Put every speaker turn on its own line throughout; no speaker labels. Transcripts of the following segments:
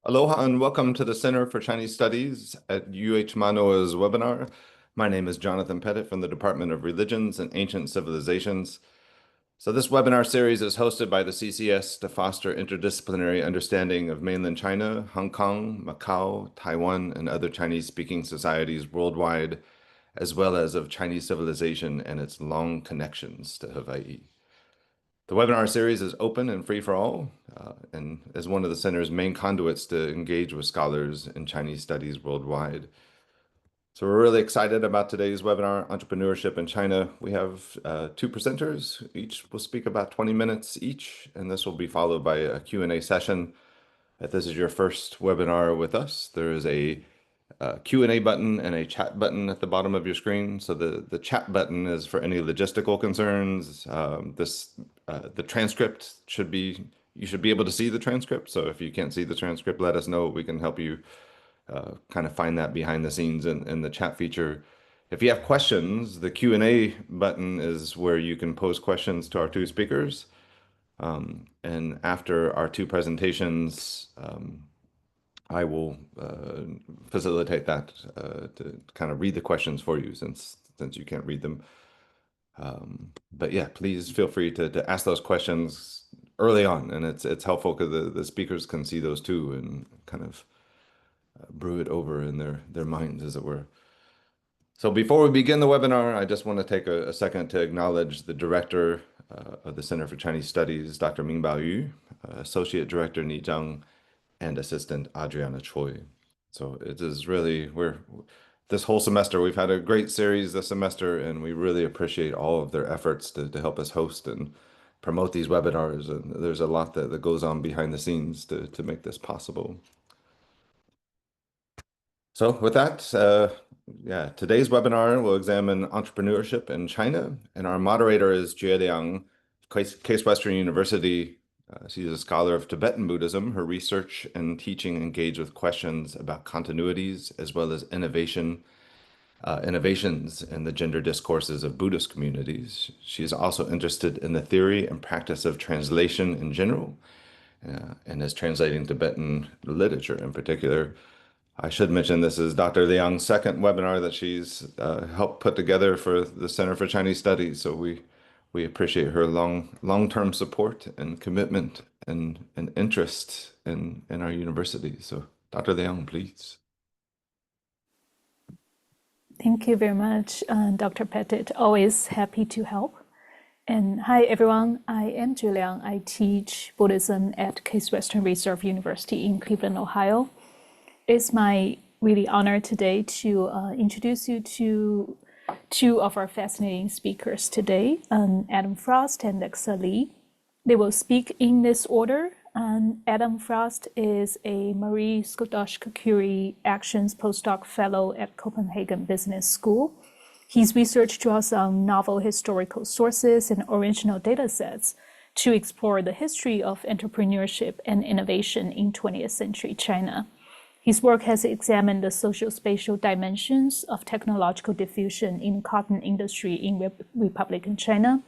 Aloha and welcome to the Center for Chinese Studies at UH Manoa's webinar. My name is Jonathan Pettit from the Department of Religions and Ancient Civilizations. So this webinar series is hosted by the CCS to foster interdisciplinary understanding of mainland China, Hong Kong, Macau, Taiwan, and other Chinese-speaking societies worldwide, as well as of Chinese civilization and its long connections to Hawaii. The webinar series is open and free for all, and is one of the center's main conduits to engage with scholars in Chinese studies worldwide. So we're really excited about today's webinar, Entrepreneurship in China. We have two presenters. Each will speak about 20 minutes each, and this will be followed by a Q&A session. If this is your first webinar with us, there is a Q&A button and a chat button at the bottom of your screen. So the chat button is for any logistical concerns. The transcript you should be able to see the transcript. So if you can't see the transcript, let us know. We can help you kind of find that behind the scenes in the chat feature. If you have questions, the Q&A button is where you can pose questions to our two speakers. And after our two presentations, I will facilitate that to kind of read the questions for you since you can't read them. But yeah, please feel free to ask those questions early on, and it's helpful because the speakers can see those too and kind of brew it over in their minds, as it were. So before we begin the webinar, I just want to take a second to acknowledge the director of the Center for Chinese Studies, Dr. Mingbao Yu, Associate Director Ni Zhang, and Assistant Adriana Choi. So it is really, this whole semester, we've had a great series this semester, and we really appreciate all of their efforts to help us host and promote these webinars. And there's a lot that goes on behind the scenes to make this possible. So with that, today's webinar will examine entrepreneurship in China, and our moderator is Jie Liang, Case Western University. She's a scholar of Tibetan Buddhism. Her research and teaching engage with questions about continuities as well as innovations in the gender discourses of Buddhist communities. She is also interested in the theory and practice of translation in general, and is translating Tibetan literature in particular. I should mention this is Dr. Liang's second webinar that she's helped put together for the Center for Chinese Studies. So we appreciate her long-term support and commitment and interest in our university. So Dr. Liang, please.
Thank you very much, Dr. Pettit. Always happy to help. And hi, everyone. I am Jie Liang. I teach Buddhism at Case Western Reserve University in Cleveland, Ohio. It's my really honor today to introduce you to two of our fascinating speakers today, Adam Frost and Lexa Lee. They will speak in this order. Adam Frost is a Marie Skłodowska-Curie Actions postdoc fellow at Copenhagen Business School. His research draws on novel historical sources and original data sets to explore the history of entrepreneurship and innovation in 20th century China. His work has examined the social-spatial dimensions of technological diffusion in cotton industry in Republican China,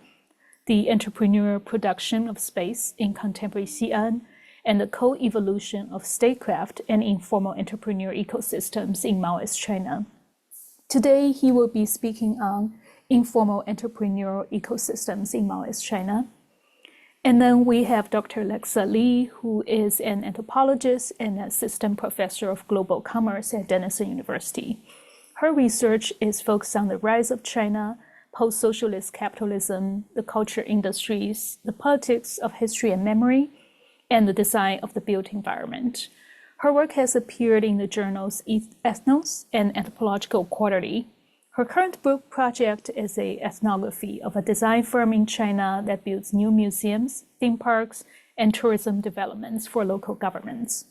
the entrepreneurial production of space in contemporary Xi'an, and the co-evolution of statecraft and informal entrepreneur ecosystems in Maoist China. Today, he will be speaking on informal entrepreneurial ecosystems in Maoist China. And then we have Dr. Lexa Lee, who is an anthropologist and assistant professor of global commerce at Denison University. Her research is focused on the rise of China, post-socialist capitalism, the culture industries, the politics of history and memory, and the design of the built environment. Her work has appeared in the journals Ethnos and Anthropological Quarterly. Her current book project is an ethnography of a design firm in China that builds new museums, theme parks, and tourism developments for local governments.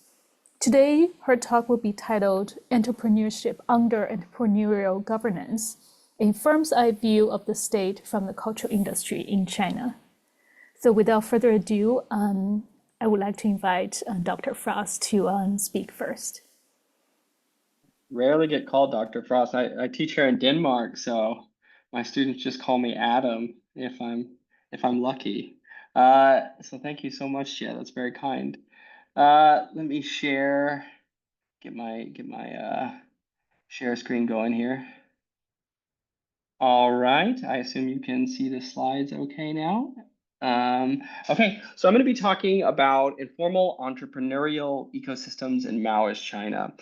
Today, her talk will be titled Entrepreneurship Under Entrepreneurial Governance, a firm's eye view of the state from the cultural industry in China. So without further ado, I would like to invite Dr. Frost to speak first.
Rarely get called Dr. Frost. I teach here in Denmark, so my students just call me Adam if I'm lucky. So thank you so much, Jia. That's very kind. Let me share, get my share screen going here. All right, I assume you can see the slides okay now. Okay, so I'm going to be talking about informal entrepreneurial ecosystems in Maoist China.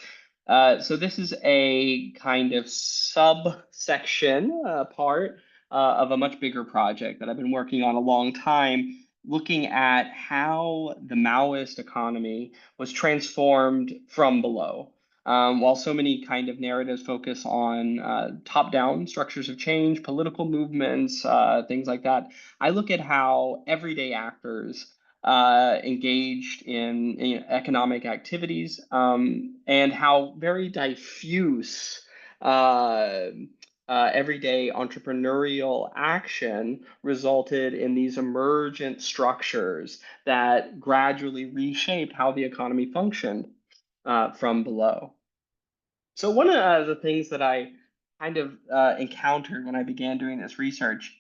So this is a kind of subsection part of a much bigger project that I've been working on a long time, looking at how the Maoist economy was transformed from below. While so many kind of narratives focus on top-down structures of change, political movements, things like that, I look at how everyday actors engaged in economic activities and how very diffuse everyday entrepreneurial action resulted in these emergent structures that gradually reshaped how the economy functioned from below. So one of the things that I kind of encountered when I began doing this research,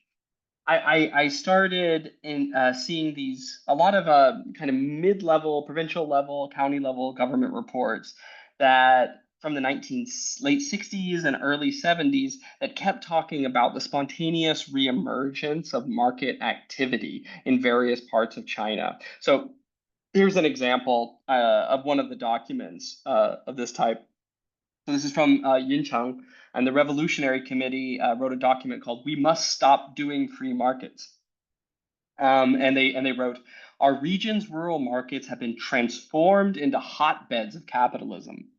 I started in seeing a lot of kind of mid-level, provincial level, county level government reports that from the late 60s and early 70s that kept talking about the spontaneous reemergence of market activity in various parts of China. So here's an example of one of the documents of this type. So this is from Yincheng, and the Revolutionary Committee wrote a document called "We Must Stop Doing Free Markets." And they wrote, "Our region's rural markets have been transformed into hotbeds of capitalism.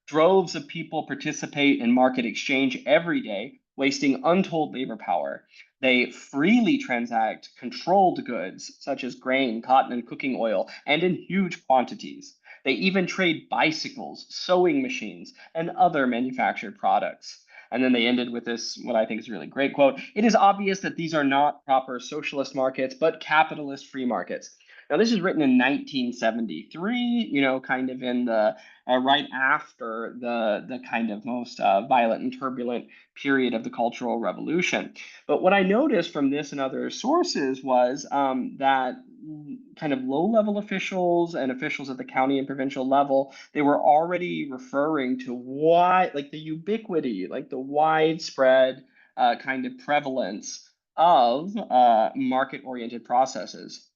Droves of people participate in market exchange every day, wasting untold labor power. They freely transact controlled goods, such as grain, cotton, and cooking oil, and in huge quantities. They even trade bicycles, sewing machines, and other manufactured products." And then they ended with this, what I think is a really great quote: "It is obvious that these are not proper socialist markets, but capitalist free markets." Now, this is written in 1973, kind of in the right after the kind of most violent and turbulent period of the Cultural Revolution. But what I noticed from this and other sources was that kind of low-level officials and officials at the county and provincial level, they were already referring to like the ubiquity, like the widespread kind of prevalence of market-oriented processes.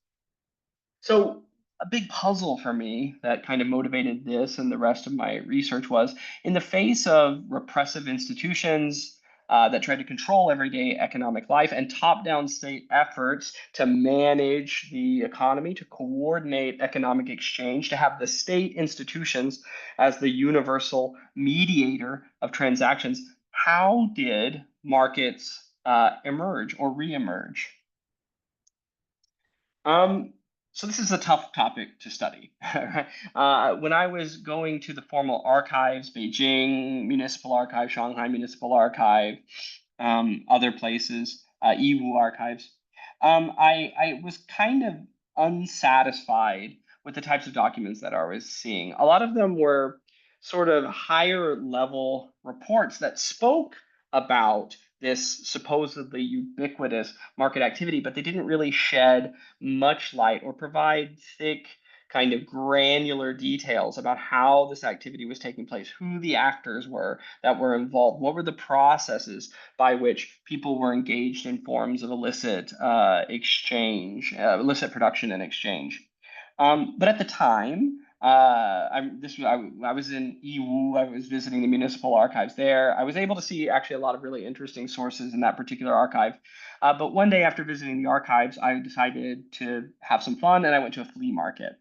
So a big puzzle for me that kind of motivated this and the rest of my research was, in the face of repressive institutions that try to control everyday economic life and top-down state efforts to manage the economy, to coordinate economic exchange, to have the state institutions as the universal mediator of transactions, how did markets emerge or reemerge? Um, so this is a tough topic to study. When I was going to the formal archives, Beijing Municipal Archive, Shanghai Municipal Archive, other places, Yiwu archives, I was kind of unsatisfied with the types of documents that I was seeing. A lot of them were sort of higher level reports that spoke about this supposedly ubiquitous market activity, but they didn't really shed much light or provide thick, kind of granular details about how this activity was taking place, who the actors were that were involved, what were the processes by which people were engaged in forms of illicit exchange, illicit production and exchange. But at the time, I was in Yiwu. I was visiting the municipal archives there. I was able to see actually a lot of really interesting sources in that particular archive. But one day after visiting the archives, I decided to have some fun, and I went to a flea market,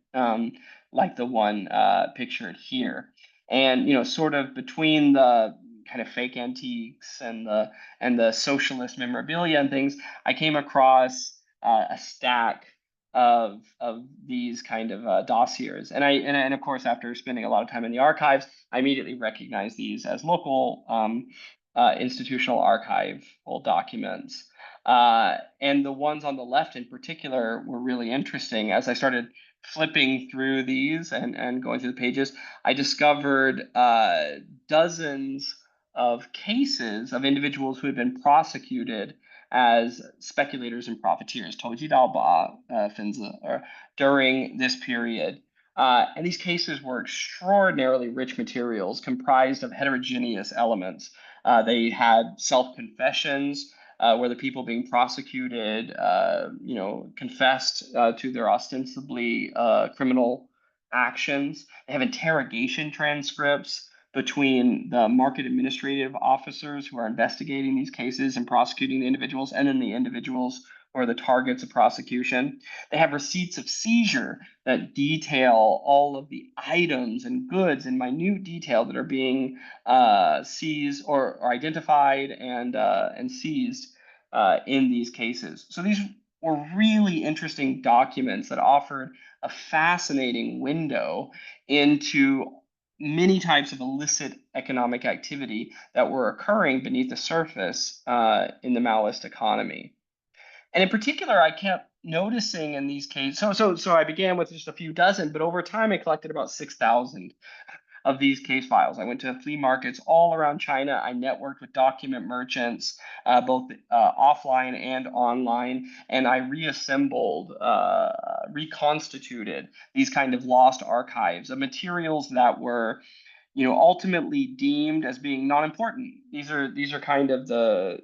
like the one pictured here. And sort of between the kind of fake antiques and the socialist memorabilia and things, I came across a stack of these kind of dossiers. And of course, after spending a lot of time in the archives, I immediately recognized these as local institutional archival documents. And the ones on the left in particular were really interesting. As I started flipping through these and going through the pages, I discovered dozens of cases of individuals who had been prosecuted as speculators and profiteers, 投机倒把分子, or during this period. And these cases were extraordinarily rich materials comprised of heterogeneous elements. They had self-confessions, where the people being prosecuted, confessed to their ostensibly criminal actions. They have interrogation transcripts between the market administrative officers who are investigating these cases and prosecuting the individuals, and then the individuals who are the targets of prosecution. They have receipts of seizure that detail all of the items and goods in minute detail that are being seized or identified and seized in these cases. So these were really interesting documents that offered a fascinating window into many types of illicit economic activity that were occurring beneath the surface in the Maoist economy. And in particular, I kept noticing in these cases. So I began with just a few dozen, but over time I collected about 6,000 of these case files. I went to flea markets all around China. I networked with document merchants, both offline and online, and I reassembled, reconstituted these kind of lost archives of materials that were ultimately deemed as being non-important. These are kind of the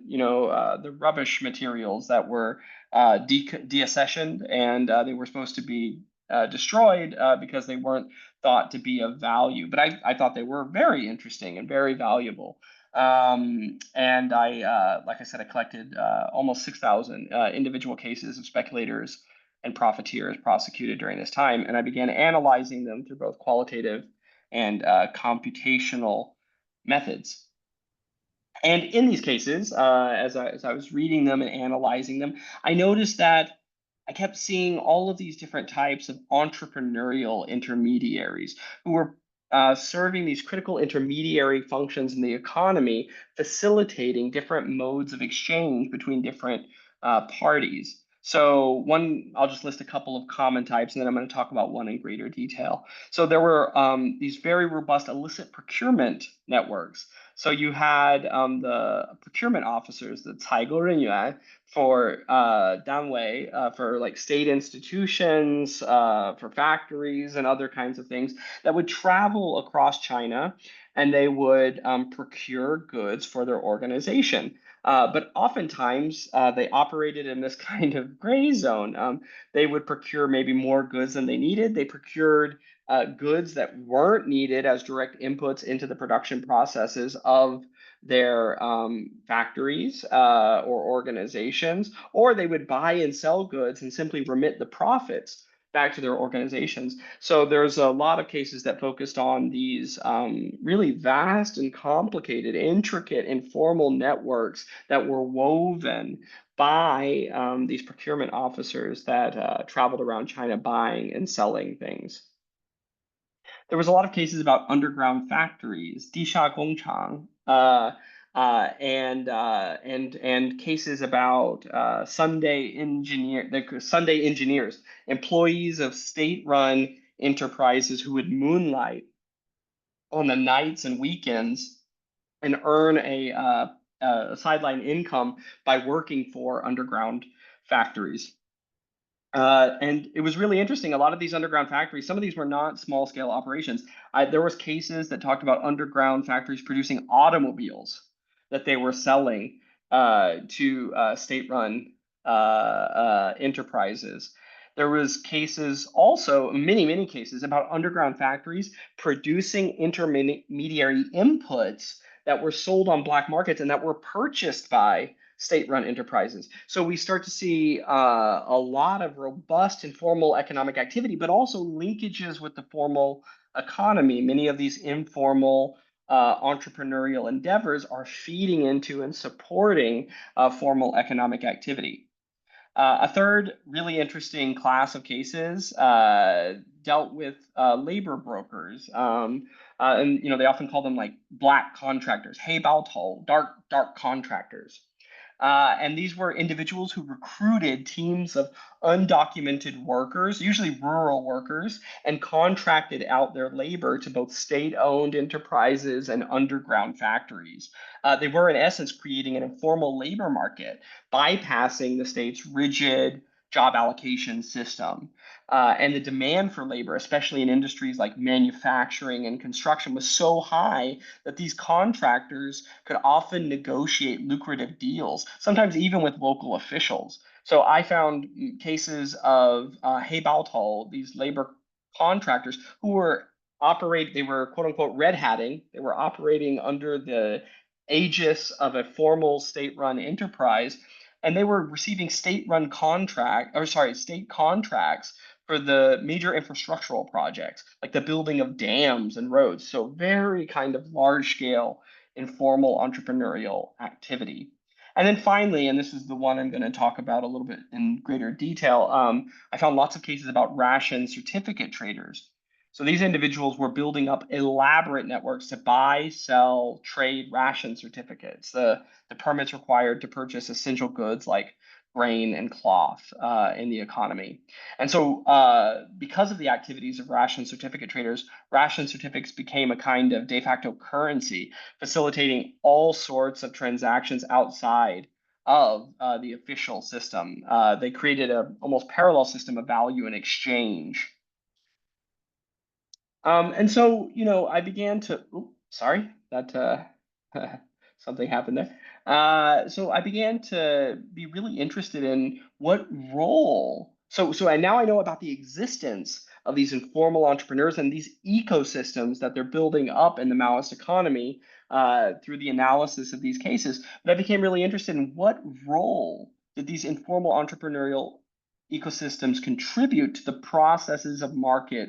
rubbish materials that were deaccessioned, and they were supposed to be destroyed because they weren't thought to be of value. But I thought they were very interesting and very valuable. And like I said, I collected almost 6,000 individual cases of speculators and profiteers prosecuted during this time, and I began analyzing them through both qualitative and computational methods. And in these cases, as I was reading them and analyzing them, I noticed that I kept seeing all of these different types of entrepreneurial intermediaries who were serving these critical intermediary functions in the economy, facilitating different modes of exchange between different parties. So I'll just list a couple of common types, and then I'm going to talk about one in greater detail. So there were these very robust illicit procurement networks. So you had the procurement officers, the 采购人员, for danwei, for like state institutions, for factories and other kinds of things that would travel across China, and they would procure goods for their organization. But oftentimes they operated in this kind of gray zone. They would procure maybe more goods than they needed. They procured goods that weren't needed as direct inputs into the production processes of their factories or organizations, or they would buy and sell goods and simply remit the profits back to their organizations. So there's a lot of cases that focused on these really vast and complicated, intricate, informal networks that were woven by these procurement officers that traveled around China buying and selling things. There was a lot of cases about underground factories, 地下工厂, and cases about Sunday engineers, employees of state-run enterprises who would moonlight on the nights and weekends and earn a sideline income by working for underground factories. And it was really interesting. A lot of these underground factories, some of these were not small scale operations. There was cases that talked about underground factories producing automobiles that they were selling to state-run enterprises. There was cases also, many cases about underground factories producing intermediary inputs that were sold on black markets and that were purchased by state-run enterprises. So we start to see a lot of robust informal economic activity, but also linkages with the formal economy. Many of these informal entrepreneurial endeavors are feeding into and supporting formal economic activity. A third really interesting class of cases dealt with labor brokers. And they often call them like black contractors, 黑包头, dark contractors. And these were individuals who recruited teams of undocumented workers, usually rural workers, and contracted out their labor to both state-owned enterprises and underground factories. They were, in essence, creating an informal labor market, bypassing the state's rigid job allocation system. And the demand for labor, especially in industries like manufacturing and construction, was so high that these contractors could often negotiate lucrative deals, sometimes even with local officials. So I found cases of Heibaotol, these labor contractors who were they were quote unquote red hatting. They were operating under the aegis of a formal state-run enterprise, and they were receiving state contracts for the major infrastructural projects, like the building of dams and roads. So very kind of large scale informal entrepreneurial activity. And then finally, and this is the one I'm going to talk about a little bit in greater detail, I found lots of cases about ration certificate traders. So these individuals were building up elaborate networks to buy, sell, trade ration certificates, the permits required to purchase essential goods like grain and cloth in the economy. And so because of the activities of ration certificate traders, ration certificates became a kind of de facto currency, facilitating all sorts of transactions outside of the official system. They created an almost parallel system of value and exchange. And so, I began to, sorry, that something happened there. So I began to be really interested in what role. So now I know about the existence of these informal entrepreneurs and these ecosystems that they're building up in the Maoist economy through the analysis of these cases. But I became really interested in what role did these informal entrepreneurial ecosystems contribute to the processes of market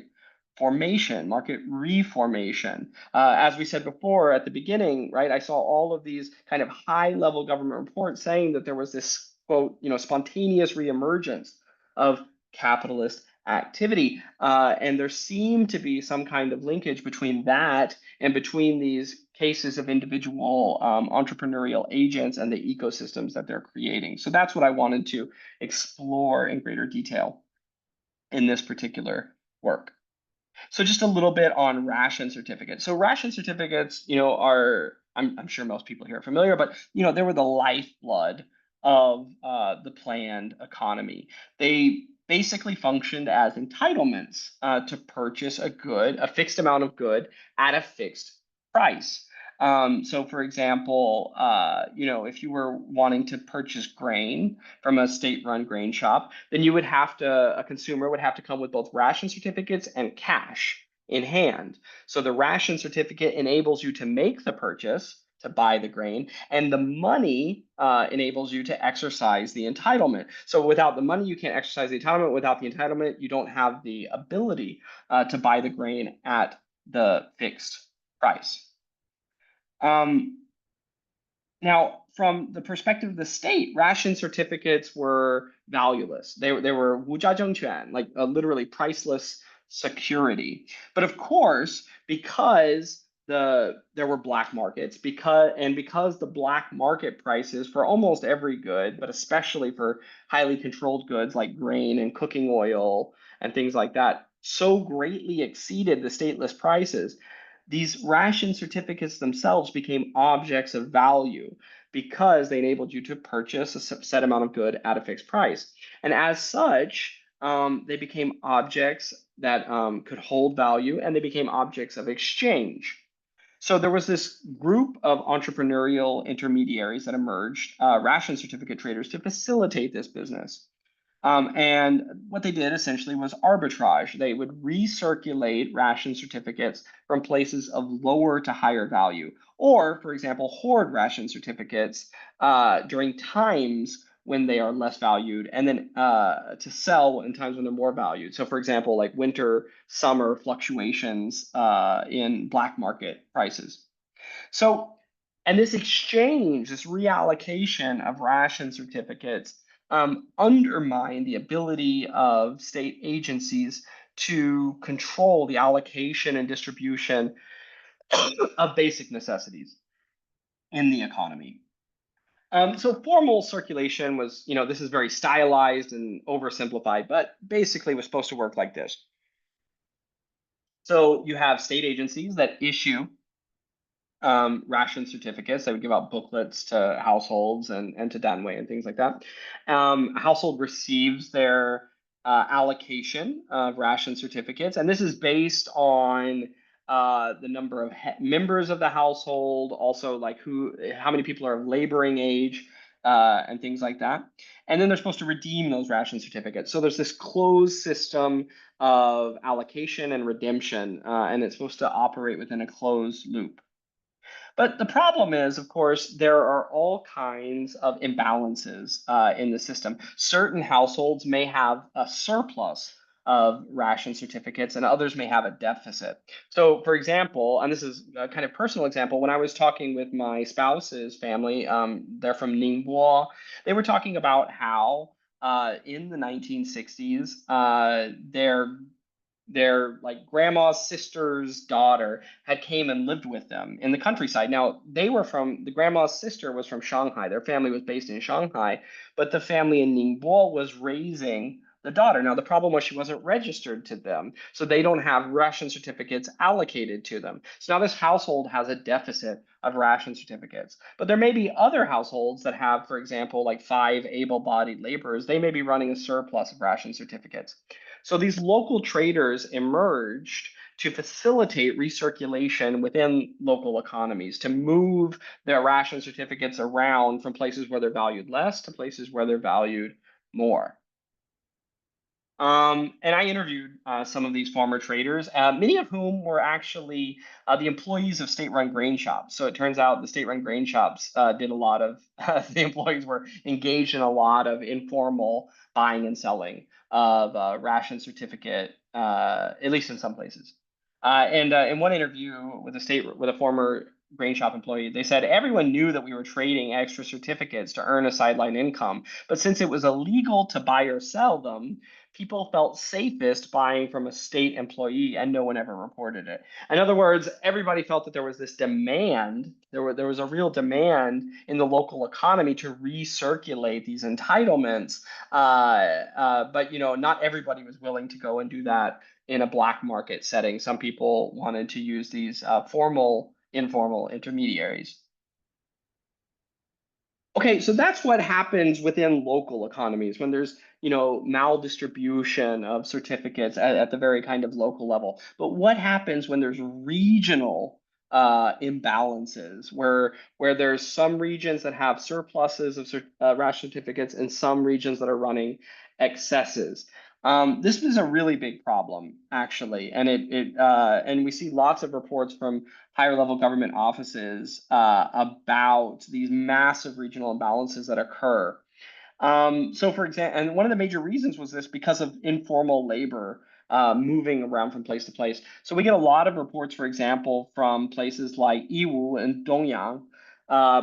formation, market reformation. As we said before at the beginning, right, I saw all of these kind of high-level government reports saying that there was this, quote, spontaneous reemergence of capitalist activity. And there seemed to be some kind of linkage between that and between these cases of individual entrepreneurial agents and the ecosystems that they're creating. So that's what I wanted to explore in greater detail in this particular work. So just a little bit on ration certificates. So ration certificates, are, I'm sure most people here are familiar, but they were the lifeblood of the planned economy. They basically functioned as entitlements to purchase a fixed amount of good at a fixed price. So for example, if you were wanting to purchase grain from a state-run grain shop, then a consumer would have to come with both ration certificates and cash in hand. So the ration certificate enables you to make the purchase, to buy the grain, and the money enables you to exercise the entitlement. So without the money, you can't exercise the entitlement. Without the entitlement, you don't have the ability to buy the grain at the fixed price. Now, from the perspective of the state, ration certificates were valueless. They were 无价证券, like literally priceless security. But of course, because there were black markets, because the black market prices for almost every good, but especially for highly controlled goods like grain and cooking oil and things like that, so greatly exceeded the stateless prices, these ration certificates themselves became objects of value because they enabled you to purchase a set amount of good at a fixed price. And as such, they became objects that could hold value, and they became objects of exchange. So there was this group of entrepreneurial intermediaries that emerged, ration certificate traders, to facilitate this business. And what they did essentially was arbitrage. They would recirculate ration certificates from places of lower to higher value, or, for example, hoard ration certificates during times when they are less valued, and then to sell in times when they're more valued. So, for example, like winter, summer fluctuations in black market prices. So, and this exchange, this reallocation of ration certificates undermine the ability of state agencies to control the allocation and distribution of basic necessities in the economy. So formal circulation was, this is very stylized and oversimplified, but basically was supposed to work like this. So you have state agencies that issue ration certificates. They would give out booklets to households and to Danwei and things like that. A household receives their allocation of ration certificates, and this is based on the number of members of the household, also like how many people are of laboring age, and things like that. And then they're supposed to redeem those ration certificates. So there's this closed system of allocation and redemption, and it's supposed to operate within a closed loop. But the problem is, of course, there are all kinds of imbalances in the system. Certain households may have a surplus of ration certificates and others may have a deficit. So, for example, and this is a kind of personal example, when I was talking with my spouse's family, they're from Ningbo, they were talking about how in the 1960s, their like grandma's sister's daughter had came and lived with them in the countryside. Now the grandma's sister was from Shanghai. Their family was based in Shanghai, but the family in Ningbo was raising the daughter. Now the problem was she wasn't registered to them, so they don't have ration certificates allocated to them. So now this household has a deficit of ration certificates. But there may be other households that have, for example, like 5 able-bodied laborers. They may be running a surplus of ration certificates. So these local traders emerged to facilitate recirculation within local economies, to move their ration certificates around from places where they're valued less to places where they're valued more. And I interviewed some of these former traders, many of whom were actually the employees of state-run grain shops. So it turns out the state-run grain shops did a lot of, the employees were engaged in a lot of informal buying and selling of ration certificate, at least in some places. And in one interview with a former grain shop employee, they said everyone knew that we were trading extra certificates to earn a sideline income, but since it was illegal to buy or sell them, people felt safest buying from a state employee and no one ever reported it. In other words, everybody felt that there was this demand, there was a real demand in the local economy to recirculate these entitlements. But not everybody was willing to go and do that in a black market setting. Some people wanted to use these informal intermediaries. Okay, so that's what happens within local economies when there's, maldistribution of certificates at the very kind of local level. But what happens when there's regional imbalances, where there's some regions that have surpluses of ration certificates and some regions that are running excesses? This is a really big problem, actually, and and we see lots of reports from higher level government offices about these massive regional imbalances that occur. So for example, and one of the major reasons was this because of informal labor moving around from place to place. So we get a lot of reports, for example, from places like Yiwu and Dongyang,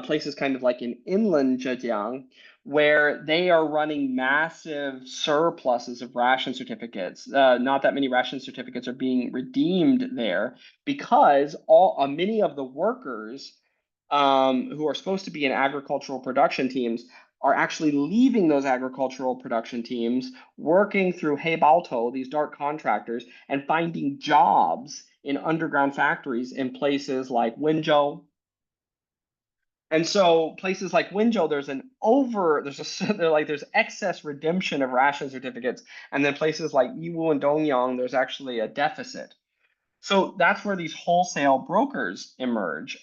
places kind of like in inland Zhejiang, where they are running massive surpluses of ration certificates. Not that many ration certificates are being redeemed there because many of the workers who are supposed to be in agricultural production teams are actually leaving those agricultural production teams, working through Heibaotou, these dark contractors, and finding jobs in underground factories in places like Wenzhou. And so places like Wenzhou, there's excess redemption of ration certificates, and then places like Yiwu and Dongyang, there's actually a deficit. So that's where these wholesale brokers emerge,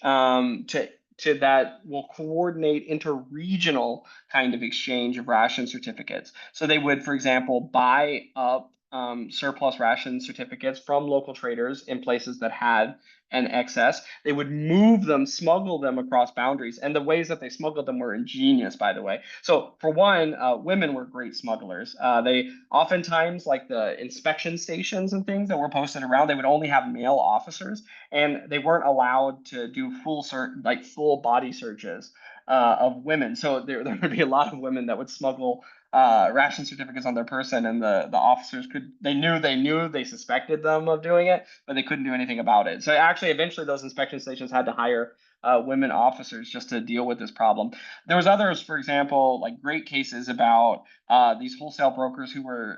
to that will coordinate inter-regional kind of exchange of ration certificates. So they would, for example, buy up surplus ration certificates from local traders in places that had an excess. They would move them, smuggle them across boundaries. And the ways that they smuggled them were ingenious, by the way. So for one, women were great smugglers. They oftentimes, like the inspection stations and things that were posted around, they would only have male officers, and they weren't allowed to do full body searches of women. So there would be a lot of women that would smuggle ration certificates on their person, and the officers they suspected them of doing it, but they couldn't do anything about it. So actually, eventually, those inspection stations had to hire women officers just to deal with this problem. There was others, for example, like great cases about these wholeale brokers who were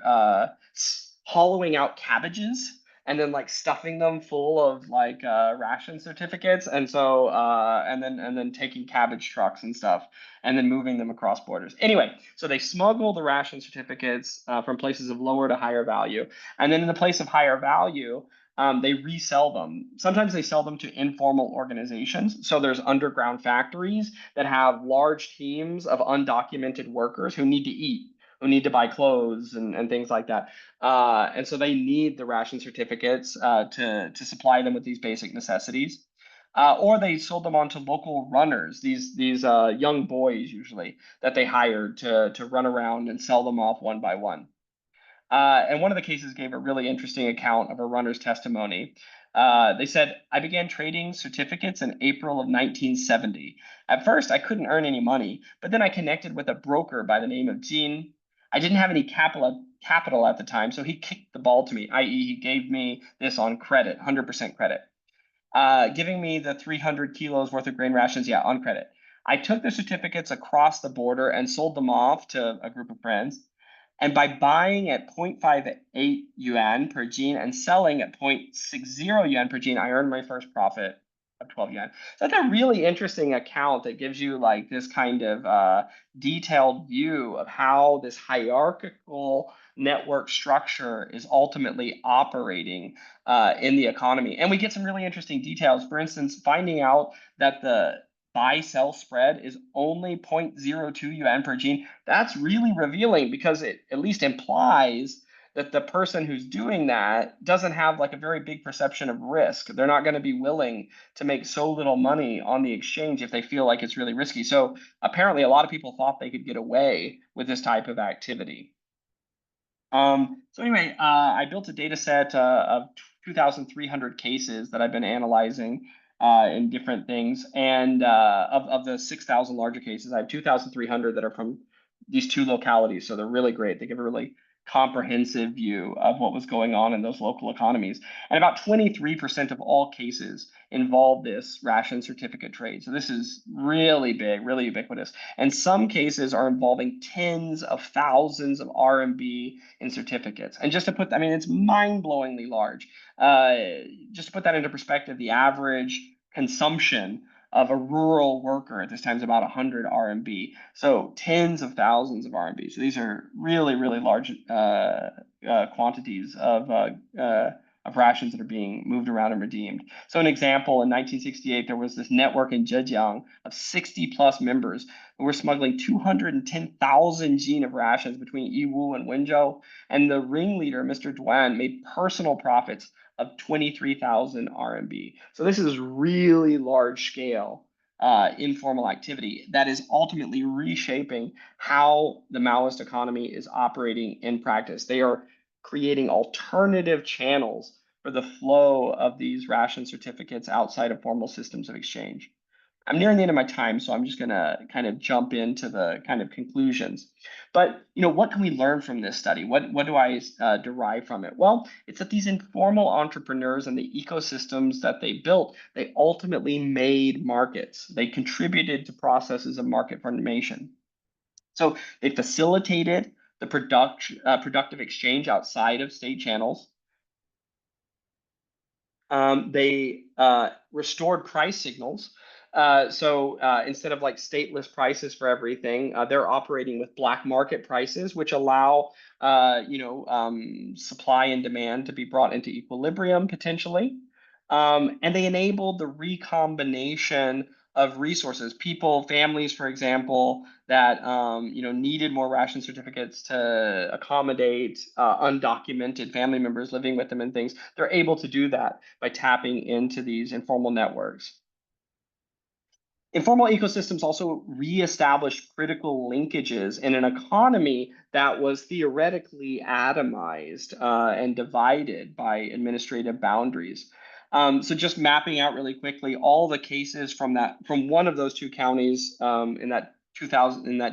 hollowing out cabbages and then like stuffing them full of like ration certificates, and so and then taking cabbage trucks and stuff, and then moving them across borders. Anyway, so they smuggle the ration certificates from places of lower to higher value, and then in the place of higher value, they resell them. Sometimes they sell them to informal organizations. So there's underground factories that have large teams of undocumented workers who need to eat, who need to buy clothes and things like that. And so they need the ration certificates to supply them with these basic necessities. Or they sold them on to local runners, these young boys usually that they hired to run around and sell them off one by one. And one of the cases gave a really interesting account of a runner's testimony. They said, I began trading certificates in April of 1970. At first, I couldn't earn any money, but then I connected with a broker by the name of Gene. I didn't have any capital at the time, so he kicked the ball to me, i.e., he gave me this on credit, 100% credit, giving me the 300 kilos worth of grain rations, yeah, on credit. I took the certificates across the border and sold them off to a group of friends. And by buying at 0.58 yuan per gene and selling at 0.60 yuan per gene, I earned my first profit of 12 yuan. So that's a really interesting account that gives you like this kind of detailed view of how this hierarchical network structure is ultimately operating in the economy. And we get some really interesting details. For instance, finding out that the buy-sell spread is only 0.02 yuan per gene, that's really revealing because it at least implies that the person who's doing that doesn't have like a very big perception of risk. They're not going to be willing to make so little money on the exchange if they feel like it's really risky. So apparently a lot of people thought they could get away with this type of activity. So anyway, I built a data set of 2,300 cases that I've been analyzing in different things. And of the 6,000 larger cases, I have 2,300 that are from these two localities. So they're really great. They give a really comprehensive view of what was going on in those local economies. And about 23% of all cases involve this ration certificate trade. So this is really big, really ubiquitous. And some cases are involving tens of thousands of RMB in certificates. And just to put, I mean, it's mind-blowingly large. Just to put that into perspective, the average consumption of a rural worker at this time is about 100 RMB. So tens of thousands of RMB. So these are really, really large quantities of rations that are being moved around and redeemed. So an example, in 1968, there was this network in Zhejiang of 60 plus members who were smuggling 210,000 gene of rations between Yiwu and Wenzhou. And the ringleader, Mr. Duan, made personal profits of 23,000 RMB. So this is really large scale informal activity that is ultimately reshaping how the Maoist economy is operating in practice. They are creating alternative channels for the flow of these ration certificates outside of formal systems of exchange. I'm nearing the end of my time, so I'm just going to kind of jump into the kind of conclusions. But what can we learn from this study? What do I derive from it? Well, it's that these informal entrepreneurs and the ecosystems that they built, they ultimately made markets. They contributed to processes of market formation. So they facilitated the productive exchange outside of state channels. They restored price signals. So instead of like stateless prices for everything, they're operating with black market prices, which allow supply and demand to be brought into equilibrium potentially. And they enabled the recombination of resources, people, families, for example, that needed more ration certificates to accommodate undocumented family members living with them and things. They're able to do that by tapping into these informal networks. Informal ecosystems also reestablished critical linkages in an economy that was theoretically atomized and divided by administrative boundaries. So just mapping out really quickly all the cases from one of those two counties in that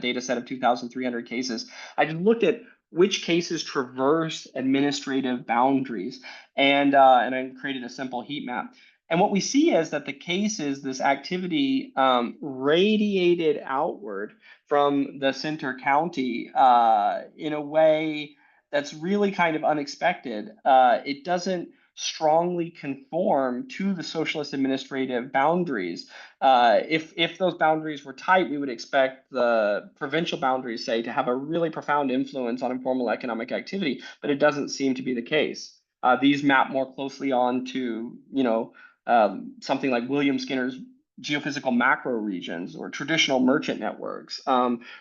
data set of 2,300 cases, I just looked at which cases traversed administrative boundaries, and I created a simple heat map. And what we see is that the cases, this activity radiated outward from the center county in a way that's really kind of unexpected. It doesn't strongly conform to the socialist administrative boundaries. If those boundaries were tight, we would expect the provincial boundaries, say, to have a really profound influence on informal economic activity, but it doesn't seem to be the case. These map more closely onto, something like William Skinner's geophysical macro regions or traditional merchant networks,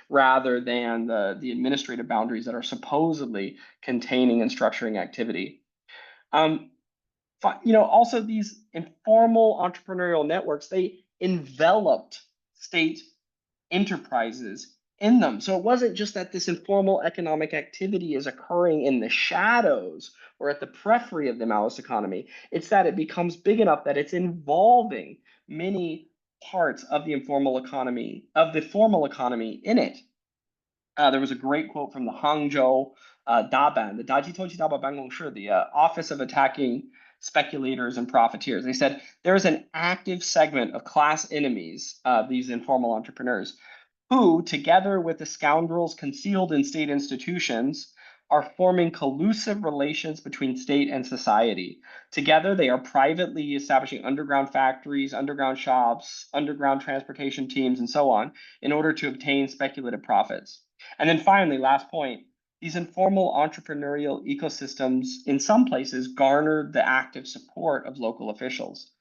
rather than the administrative boundaries that are supposedly containing and structuring activity. Also these informal entrepreneurial networks, they enveloped state enterprises in them. So it wasn't just that this informal economic activity is occurring in the shadows or at the periphery of the Maoist economy. It's that it becomes big enough that it's involving many parts of the informal economy, of the formal economy in it. There was a great quote from the Hangzhou Daban, the Dajitoji Daba Bangongshi, the Office of Attacking Speculators and Profiteers. They said there is an active segment of class enemies, these informal entrepreneurs, who, together with the scoundrels concealed in state institutions, are forming collusive relations between state and society. Together, they are privately establishing underground factories, underground shops, underground transportation teams, and so on, in order to obtain speculative profits. And then finally, last point, these informal entrepreneurial ecosystems in some places garnered the active support of local officials.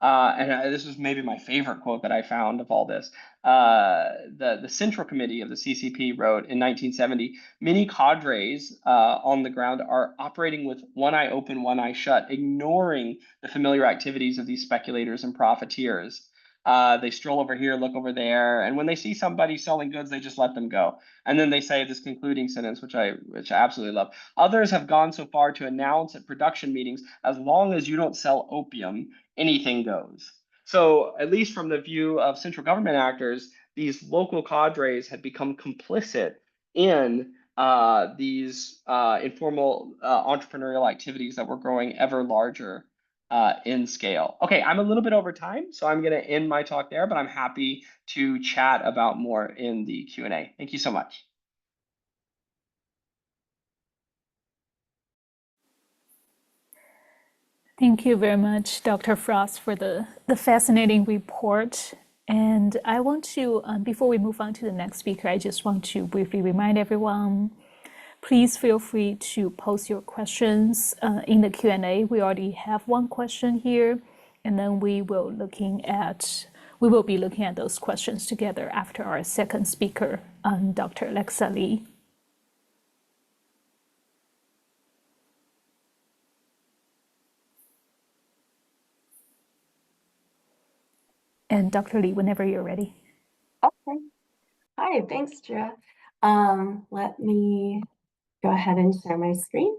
This was maybe my favorite quote that I found of all this. The Central Committee of the CCP wrote in 1970, many cadres on the ground are operating with one eye open, one eye shut, ignoring the familiar activities of these speculators and profiteers. They stroll over here, look over there, and when they see somebody selling goods, they just let them go. And then they say this concluding sentence, which I absolutely love. Others have gone so far to announce at production meetings, as long as you don't sell opium, anything goes. So at least from the view of central government actors, these local cadres had become complicit in these informal entrepreneurial activities that were growing ever larger in scale. Okay, I'm a little bit over time, so I'm going to end my talk there, but I'm happy to chat about more in the Q&A. Thank you so much.
Thank you very much, Dr. Frost, for the fascinating report. And I want to, before we move on to the next speaker, I just want to briefly remind everyone, please feel free to post your questions in the Q&A. We already have one question here, and then we will be looking at those questions together after our second speaker, Dr. Alexa Lee. And Dr. Lee, whenever you're ready.
Okay. Hi, thanks, Jia. Let me go ahead and share my screen.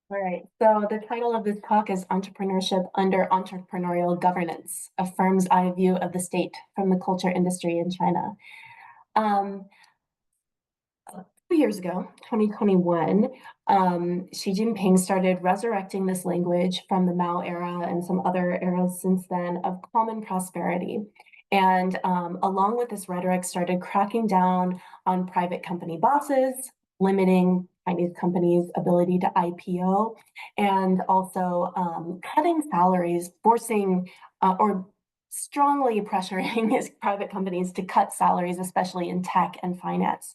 All right, so the title of this talk is Entrepreneurship Under Entrepreneurial Governance, a Firm's Eye View of the State from the Culture Industry in China. A few years ago, 2021, Xi Jinping started resurrecting this language from the Mao era and some other eras since then of common prosperity. And along with this rhetoric, started cracking down on private company bosses, limiting Chinese companies' ability to IPO, and also cutting salaries, forcing or strongly pressuring private companies to cut salaries, especially in tech and finance.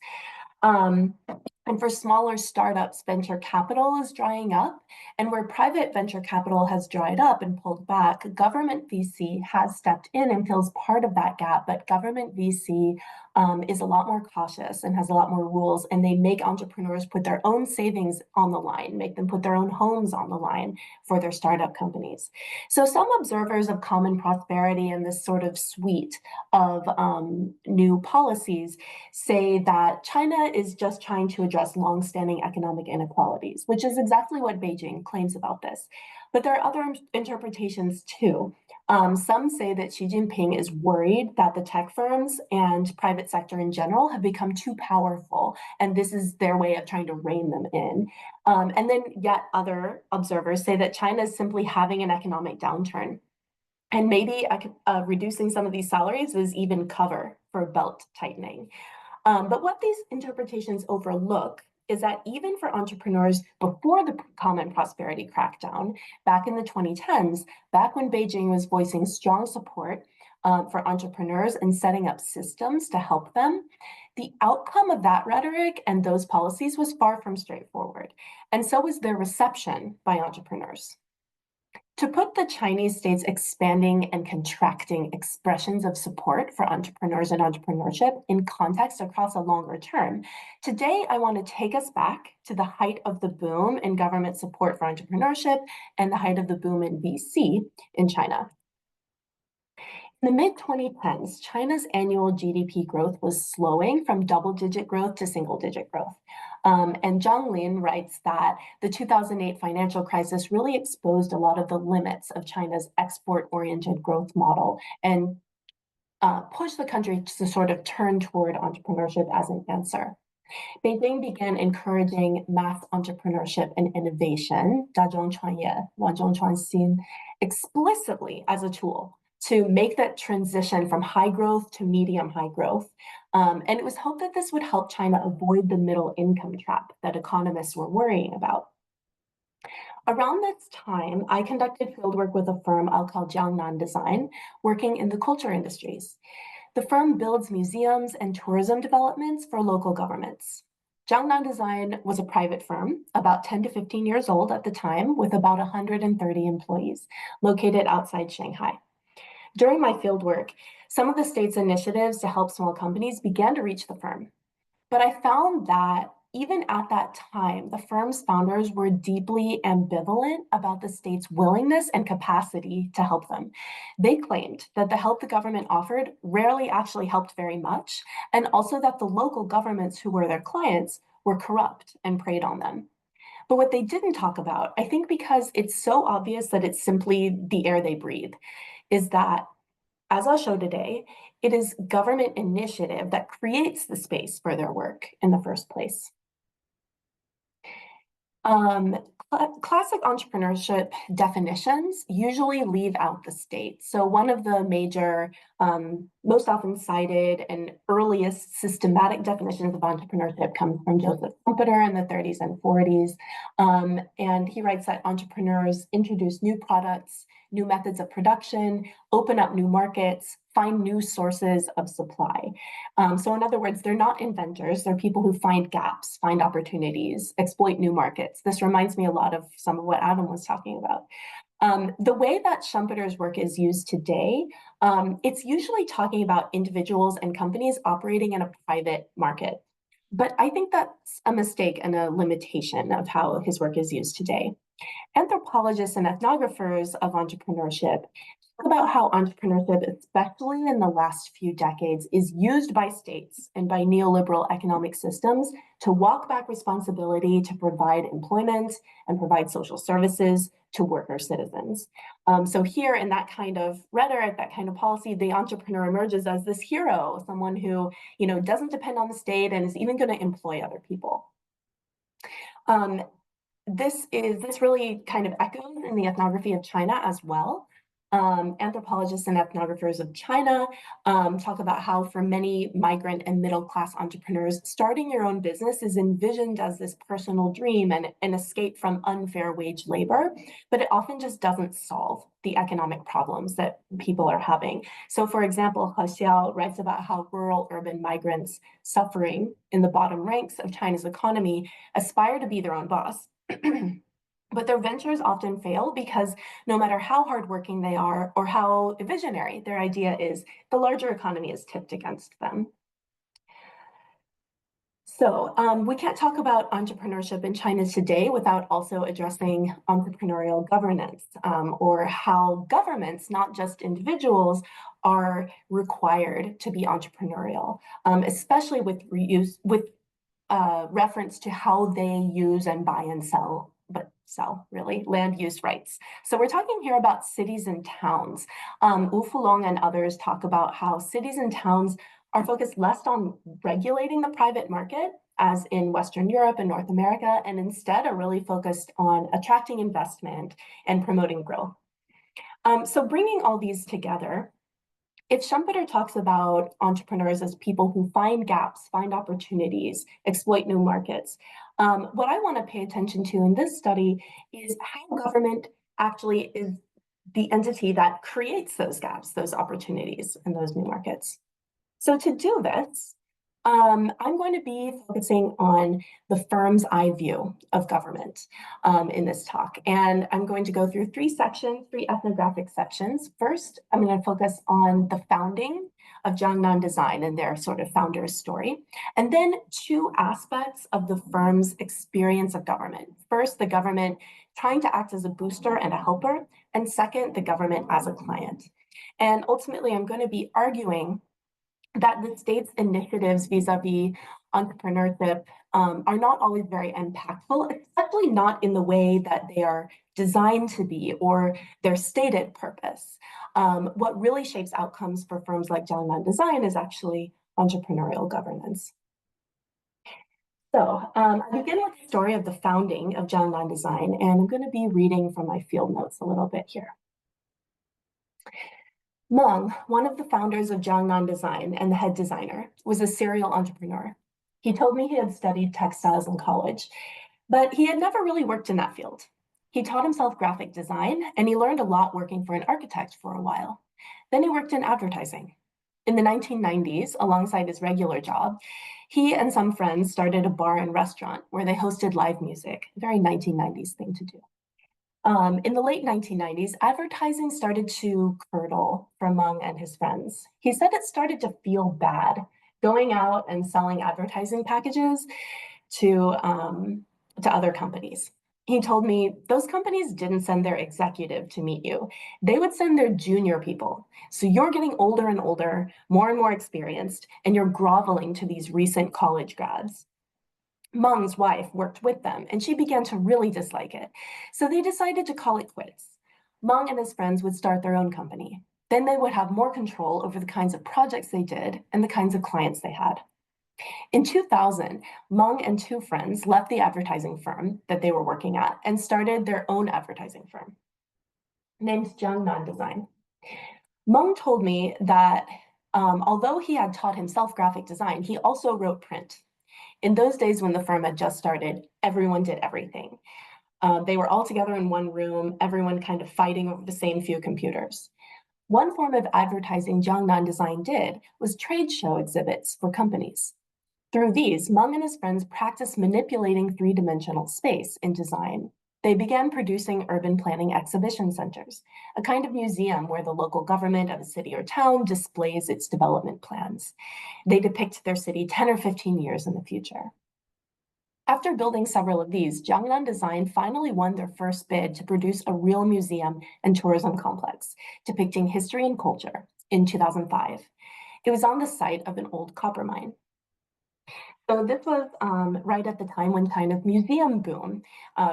And for smaller startups, venture capital is drying up. And where private venture capital has dried up and pulled back, government VC has stepped in and fills part of that gap. But government VC is a lot more cautious and has a lot more rules. And they make entrepreneurs put their own savings on the line, make them put their own homes on the line for their startup companies. So some observers of common prosperity and this sort of suite of new policies say that China is just trying to address longstanding economic inequalities, which is exactly what Beijing claims about this. But there are other interpretations too. Some say that Xi Jinping is worried that the tech firms and private sector in general have become too powerful, and this is their way of trying to rein them in. And then yet other observers say that China is simply having an economic downturn. And maybe reducing some of these salaries is even cover for belt tightening. But what these interpretations overlook is that even for entrepreneurs before the Common Prosperity crackdown, back in the 2010s, back when Beijing was voicing strong support for entrepreneurs and setting up systems to help them, the outcome of that rhetoric and those policies was far from straightforward. And so was their reception by entrepreneurs. To put the Chinese state's expanding and contracting expressions of support for entrepreneurs and entrepreneurship in context across a longer term, today I want to take us back to the height of the boom in government support for entrepreneurship and the height of the boom in VC in China. In the mid-2010s, China's annual GDP growth was slowing from double-digit growth to single-digit growth. And Zhang Lin writes that the 2008 financial crisis really exposed a lot of the limits of China's export-oriented growth model and pushed the country to sort of turn toward entrepreneurship as an answer. Beijing began encouraging mass entrepreneurship and innovation, 大众创业, 万众创新, explicitly as a tool to make that transition from high growth to medium high growth. And it was hoped that this would help China avoid the middle income trap that economists were worrying about. Around this time, I conducted fieldwork with a firm I'll call Jiangnan Design, working in the culture industries. The firm builds museums and tourism developments for local governments. Jiangnan Design was a private firm, about 10 to 15 years old at the time, with about 130 employees, located outside Shanghai. During my fieldwork, some of the state's initiatives to help small companies began to reach the firm. But I found that even at that time, the firm's founders were deeply ambivalent about the state's willingness and capacity to help them. They claimed that the help the government offered rarely actually helped very much, and also that the local governments who were their clients were corrupt and preyed on them. But what they didn't talk about, I think because it's so obvious that it's simply the air they breathe, is that, as I'll show today, it is government initiative that creates the space for their work in the first place. Classic entrepreneurship definitions usually leave out the state. So one of the major, most often cited and earliest systematic definitions of entrepreneurship comes from Joseph Schumpeter in the 30s and 40s. And he writes that entrepreneurs introduce new products, new methods of production, open up new markets, find new sources of supply. So in other words, they're not inventors, they're people who find gaps, find opportunities, exploit new markets. This reminds me a lot of some of what Adam was talking about. The way that Schumpeter's work is used today, it's usually talking about individuals and companies operating in a private market. But I think that's a mistake and a limitation of how his work is used today. Anthropologists and ethnographers of entrepreneurship talk about how entrepreneurship, especially in the last few decades, is used by states and by neoliberal economic systems to walk back responsibility to provide employment and provide social services to worker citizens. So here in that kind of rhetoric, that kind of policy, the entrepreneur emerges as this hero, someone who, doesn't depend on the state and is even going to employ other people. This really kind of echoes in the ethnography of China as well. Anthropologists and ethnographers of China talk about how for many migrant and middle-class entrepreneurs, starting your own business is envisioned as this personal dream and an escape from unfair wage labor, but it often just doesn't solve the economic problems that people are having. So for example, He Xiao writes about how rural-urban migrants suffering in the bottom ranks of China's economy aspire to be their own boss. But their ventures often fail because no matter how hardworking they are or how visionary their idea is, the larger economy is tipped against them. So we can't talk about entrepreneurship in China today without also addressing entrepreneurial governance, or how governments, not just individuals, are required to be entrepreneurial, especially with reference to how they use and buy and sell, but sell really, land use rights. So we're talking here about cities and towns. U Fulong and others talk about how cities and towns are focused less on regulating the private market, as in Western Europe and North America, and instead are really focused on attracting investment and promoting growth. So bringing all these together, if Schumpeter talks about entrepreneurs as people who find gaps, find opportunities, exploit new markets, what I want to pay attention to in this study is how government actually is the entity that creates those gaps, those opportunities, and those new markets. So to do this, I'm going to be focusing on the firm's eye view of government in this talk. And I'm going to go through three ethnographic sections. First, I'm going to focus on the founding of Jiangnan Design and their sort of founder's story. And then two aspects of the firm's experience of government. First, the government trying to act as a booster and a helper. And second, the government as a client. And ultimately, I'm going to be arguing that the state's initiatives vis-a-vis entrepreneurship are not always very impactful, especially not in the way that they are designed to be or their stated purpose. What really shapes outcomes for firms like Jiangnan Design is actually entrepreneurial governance. So I begin with the story of the founding of Jiangnan Design, and I'm going to be reading from my field notes a little bit here. Meng, one of the founders of Jiangnan Design and the head designer, was a serial entrepreneur. He told me he had studied textiles in college, but he had never really worked in that field. He taught himself graphic design, and he learned a lot working for an architect for a while. Then he worked in advertising. In the 1990s, alongside his regular job, he and some friends started a bar and restaurant where they hosted live music, a very 1990s thing to do. In the late 1990s, advertising started to curdle for Meng and his friends. He said it started to feel bad going out and selling advertising packages to other companies. He told me those companies didn't send their executive to meet you. They would send their junior people. So you're getting older and older, more and more experienced, and you're groveling to these recent college grads. Meng's wife worked with them, and she began to really dislike it. So they decided to call it quits. Meng and his friends would start their own company. Then they would have more control over the kinds of projects they did and the kinds of clients they had. In 2000, Meng and two friends left the advertising firm that they were working at and started their own advertising firm named Jiangnan Design. Meng told me that although he had taught himself graphic design, he also wrote print. In those days when the firm had just started, everyone did everything. They were all together in one room, everyone kind of fighting over the same few computers. One form of advertising Jiangnan Design did was trade show exhibits for companies. Through these, Meng and his friends practiced manipulating three-dimensional space in design. They began producing urban planning exhibition centers, a kind of museum where the local government of a city or town displays its development plans. They depict their city 10 or 15 years in the future. After building several of these, Jiangnan Design finally won their first bid to produce a real museum and tourism complex depicting history and culture in 2005. It was on the site of an old copper mine. So this was right at the time when kind of museum boom,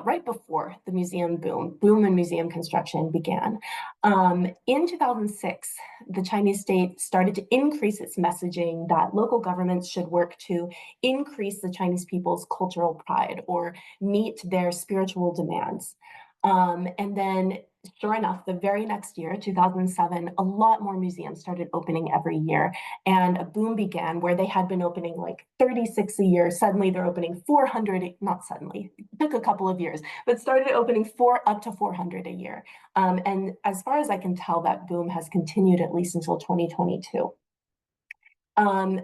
right before the museum boom and museum construction began. In 2006, the Chinese state started to increase its messaging that local governments should work to increase the Chinese people's cultural pride or meet their spiritual demands. And then sure enough, the very next year, 2007, a lot more museums started opening every year. And a boom began where they had been opening like 36 a year. Suddenly they're opening 400, not suddenly, it took a couple of years, but started opening up to 400 a year. And as far as I can tell, that boom has continued at least until 2022.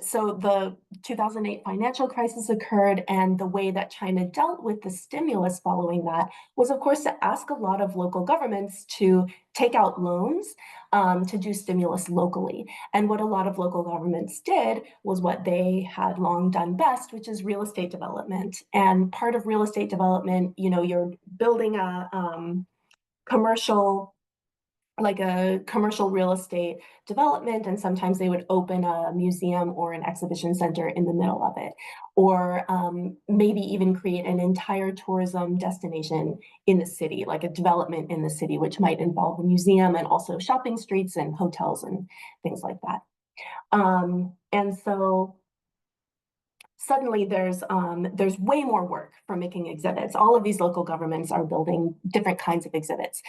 So the 2008 financial crisis occurred, and the way that China dealt with the stimulus following that was, of course, to ask a lot of local governments to take out loans to do stimulus locally. And what a lot of local governments did was what they had long done best, which is real estate development. And part of real estate development, you're building a commercial like a commercial real estate development, and sometimes they would open a museum or an exhibition center in the middle of it, or maybe even create an entire tourism destination in the city, like a development in the city, which might involve a museum and also shopping streets and hotels and things like that. And so suddenly there's way more work for making exhibits. All of these local governments are building different kinds of exhibits,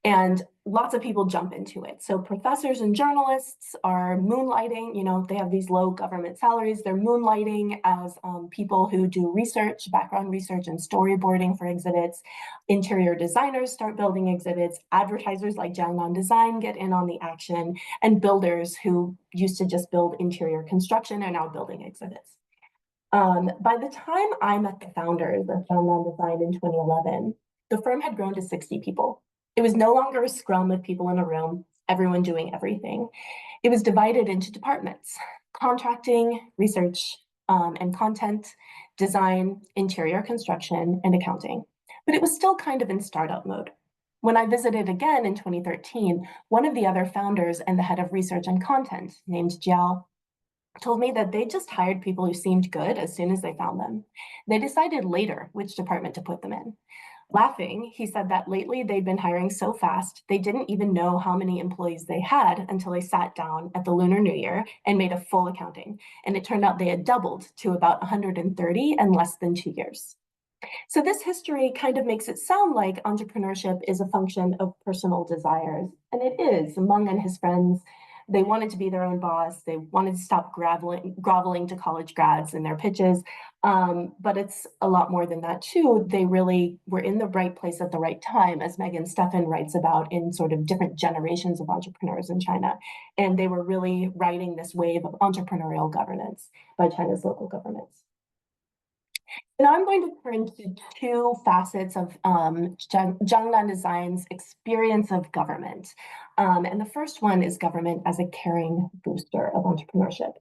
and lots of people jump into it. So professors and journalists are moonlighting. You know, they have these low government salaries. They're moonlighting as people who do research, background research, and storyboarding for exhibits. Interior designers start building exhibits. Advertisers like Jiangnan Design get in on the action, and builders who used to just build interior construction are now building exhibits. By the time I met the founders of Jiangnan Design in 2011, the firm had grown to 60 people. It was no longer a scrum of people in a room, everyone doing everything. It was divided into departments: contracting, research, and content, design, interior construction, and accounting. But it was still kind of in startup mode. When I visited again in 2013, one of the other founders and the head of research and content, named Jiao, told me that they just hired people who seemed good as soon as they found them. They decided later which department to put them in. Laughing, he said that lately they'd been hiring so fast, they didn't even know how many employees they had until they sat down at the Lunar New Year and made a full accounting. And it turned out they had doubled to about 130 in less than 2 years. So this history kind of makes it sound like entrepreneurship is a function of personal desires. And it is. Meng and his friends, they wanted to be their own boss. They wanted to stop groveling to college grads in their pitches. But it's a lot more than that too. They really were in the right place at the right time, as Megan Steffen writes about in sort of different generations of entrepreneurs in China. And they were really riding this wave of entrepreneurial governance by China's local governments. Now I'm going to turn to two facets of Jiangnan Design's experience of government. And the first one is government as a caring booster of entrepreneurship.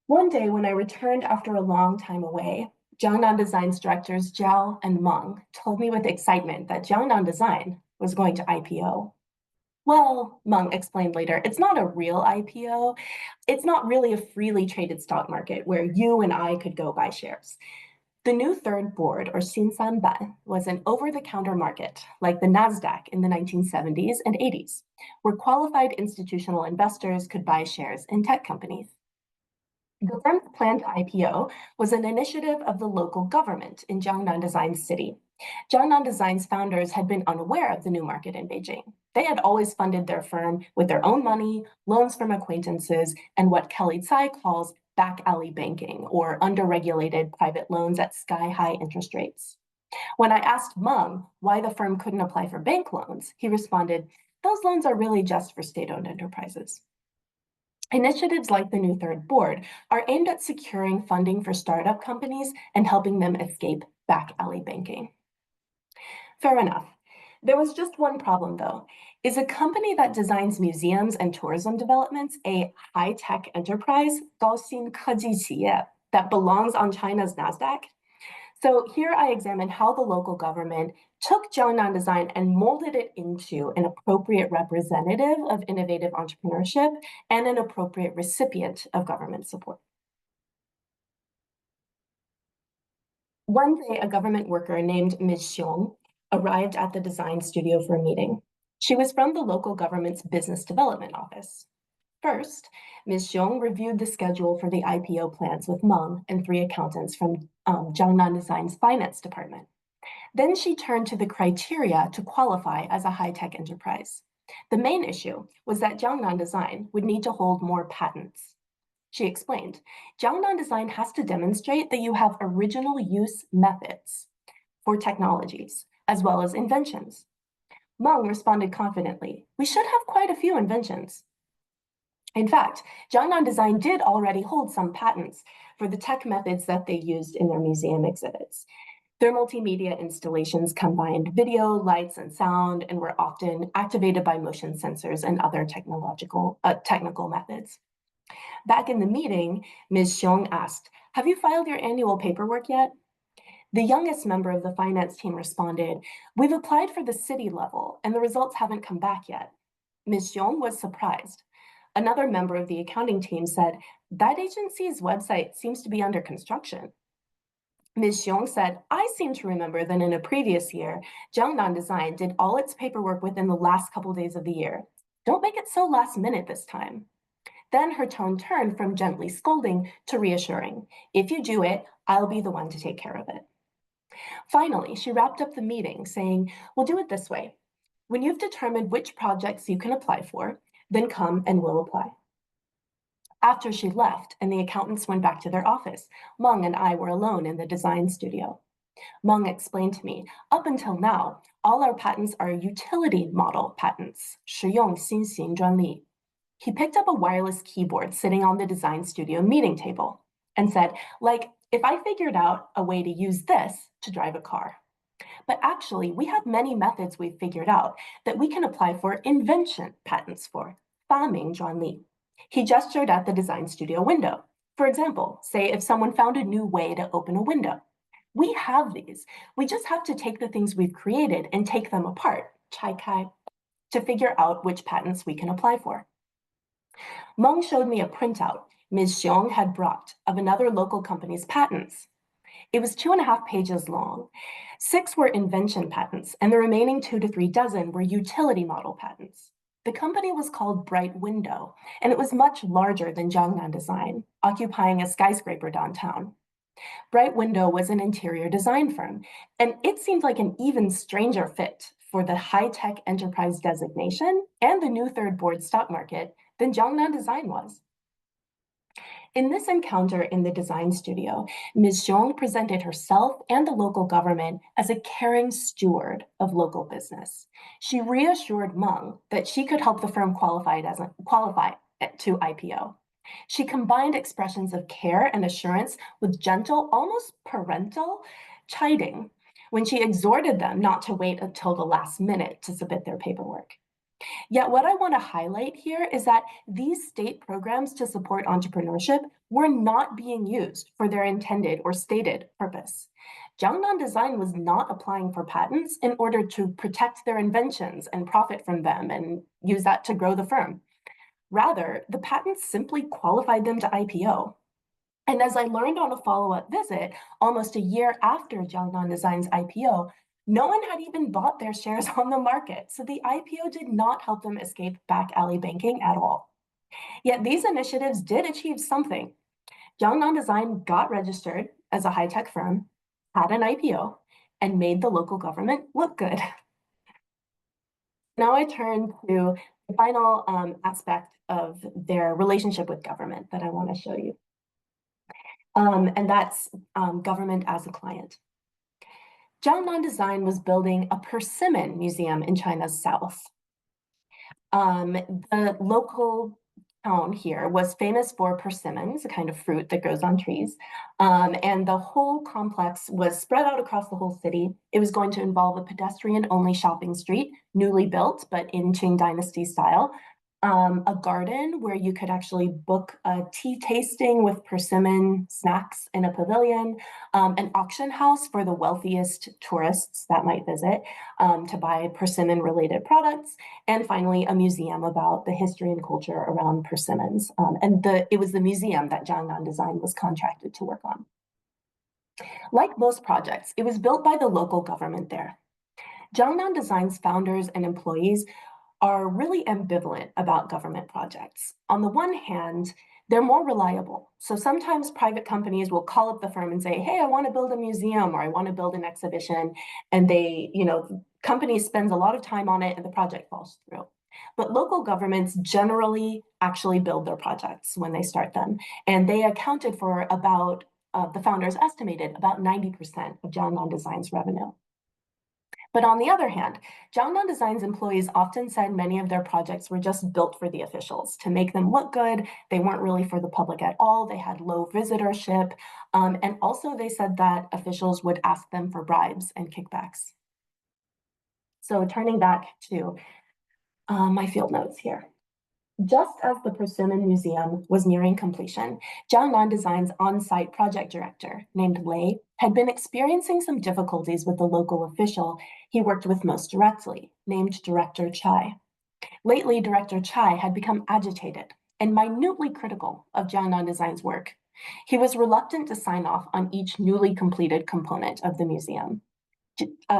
One day when I returned after a long time away, Jiangnan Design's directors Zhao and Meng told me with excitement that Jiangnan Design was going to IPO. Well, Meng explained later, it's not a real IPO. It's not really a freely traded stock market where you and I could go buy shares. The new third board, or Xinsanban, was an over-the-counter market, like the NASDAQ in the 1970s and 80s, where qualified institutional investors could buy shares in tech companies. The firm's plan to IPO was an initiative of the local government in Jiangnan Design City. Jiangnan Design's founders had been unaware of the new market in Beijing. They had always funded their firm with their own money, loans from acquaintances, and what Kelly Tsai calls back alley banking, or underregulated private loans at sky-high interest rates. When I asked Meng why the firm couldn't apply for bank loans, he responded, "Those loans are really just for state-owned enterprises." Initiatives like the new third board are aimed at securing funding for startup companies and helping them escape back alley banking. Fair enough. There was just one problem, though. Is a company that designs museums and tourism developments a high-tech enterprise, 高新科技企业, that belongs on China's NASDAQ? So here I examine how the local government took Jiangnan Design and molded it into an appropriate representative of innovative entrepreneurship and an appropriate recipient of government support. One day, a government worker named Ms. Xiong arrived at the design studio for a meeting. She was from the local government's business development office. First, Ms. Xiong reviewed the schedule for the IPO plans with Meng and 3 accountants from Jiangnan Design's finance department. Then she turned to the criteria to qualify as a high-tech enterprise. The main issue was that Jiangnan Design would need to hold more patents. She explained, Jiangnan Design has to demonstrate that you have original use methods for technologies, as well as inventions. Meng responded confidently, we should have quite a few inventions. In fact, Jiangnan Design did already hold some patents for the tech methods that they used in their museum exhibits. Their multimedia installations combined video, lights, and sound, and were often activated by motion sensors and other technical methods. Back in the meeting, Ms. Xiong asked, have you filed your annual paperwork yet? The youngest member of the finance team responded, "We've applied for the city level and the results haven't come back yet." Ms. Xiong was surprised. Another member of the accounting team said, "That agency's website seems to be under construction." Ms. Xiong said, "I seem to remember that in a previous year, Jiangnan Design did all its paperwork within the last couple days of the year. Don't make it so last minute this time." Then her tone turned from gently scolding to reassuring. "If you do it, I'll be the one to take care of it." Finally, she wrapped up the meeting saying, "We'll do it this way. When you've determined which projects you can apply for, then come and we'll apply." After she left and the accountants went back to their office, Meng and I were alone in the design studio. Meng explained to me, "Up until now, all our patents are utility model patents, 实用新型专利." He picked up a wireless keyboard sitting on the design studio meeting table and said, "Like, if I figured out a way to use this to drive a car. But actually, we have many methods we've figured out that we can apply for invention patents for, 发明专利." He gestured at the design studio window. For example, say if someone found a new way to open a window. We have these. We just have to take the things we've created and take them apart, 拆开, to figure out which patents we can apply for. Meng showed me a printout Ms. Xiong had brought of another local company's patents. It was 2.5 pages long. 6 were invention patents, and the remaining 2 to 3 dozen were utility model patents. The company was called Bright Window, and it was much larger than Jiangnan Design, occupying a skyscraper downtown. Bright Window was an interior design firm, and it seemed like an even stranger fit for the high-tech enterprise designation and the new third board stock market than Jiangnan Design was. In this encounter in the design studio, Ms. Xiong presented herself and the local government as a caring steward of local business. She reassured Meng that she could help the firm qualify to IPO. She combined expressions of care and assurance with gentle, almost parental chiding when she exhorted them not to wait until the last minute to submit their paperwork. Yet what I want to highlight here is that these state programs to support entrepreneurship were not being used for their intended or stated purpose. Jiangnan Design was not applying for patents in order to protect their inventions and profit from them and use that to grow the firm. Rather, the patents simply qualified them to IPO. And as I learned on a follow-up visit, almost a year after Jiangnan Design's IPO, no one had even bought their shares on the market, so the IPO did not help them escape back alley banking at all. Yet these initiatives did achieve something. Jiangnan Design got registered as a high-tech firm, had an IPO, and made the local government look good. Now I turn to the final aspect of their relationship with government that I want to show you. And that's government as a client. Jiangnan Design was building a persimmon museum in China's south. The local town here was famous for persimmons, a kind of fruit that grows on trees. And the whole complex was spread out across the whole city. It was going to involve a pedestrian-only shopping street, newly built, but in Qing Dynasty style. A garden where you could actually book a tea tasting with persimmon snacks in a pavilion, an auction house for the wealthiest tourists that might visit to buy persimmon-related products, and finally a museum about the history and culture around persimmons. It was the museum that Jiangnan Design was contracted to work on. Like most projects, it was built by the local government there. Jiangnan Design's founders and employees are really ambivalent about government projects. On the one hand, they're more reliable. So sometimes private companies will call up the firm and say, "Hey, I want to build a museum or I want to build an exhibition." And company spends a lot of time on it and the project falls through. But local governments generally actually build their projects when they start them. And they accounted for about, the founders estimated, about 90% of Jiangnan Design's revenue. But on the other hand, Jiangnan Design's employees often said many of their projects were just built for the officials to make them look good. They weren't really for the public at all. They had low visitorship. And also they said that officials would ask them for bribes and kickbacks. So turning back to my field notes here. Just as the Persimmon Museum was nearing completion, Jiangnan Design's on-site project director, named Lei, had been experiencing some difficulties with the local official he worked with most directly, named Director Chai. Lately, Director Chai had become agitated and minutely critical of Jiangnan Design's work. He was reluctant to sign off on each newly completed component of the museum.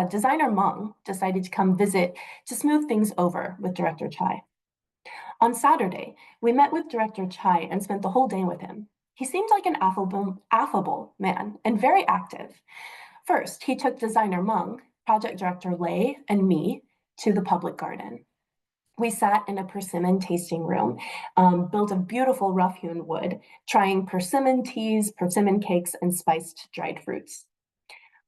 Designer Meng decided to come visit to smooth things over with Director Chai. On Saturday, we met with Director Chai and spent the whole day with him. He seemed like an affable man and very active. First, he took designer Meng, project director Lei, and me to the public garden. We sat in a persimmon tasting room, built of beautiful rough-hewn wood, trying persimmon teas, persimmon cakes, and spiced dried fruits.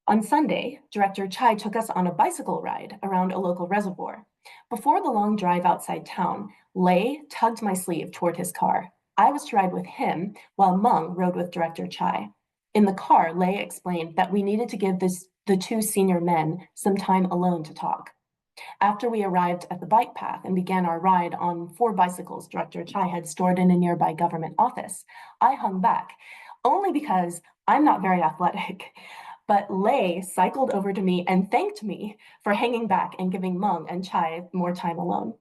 On Sunday, Director Chai took us on a bicycle ride around a local reservoir. Before the long drive outside town, Lei tugged my sleeve toward his car. I was to ride with him, while Meng rode with Director Chai. In the car, Lei explained that we needed to give the two senior men some time alone to talk. After we arrived at the bike path and began our ride on 4 bicycles Director Chai had stored in a nearby government office, I hung back, only because I'm not very athletic. But Lei cycled over to me and thanked me for hanging back and giving Meng and Chai more time alone.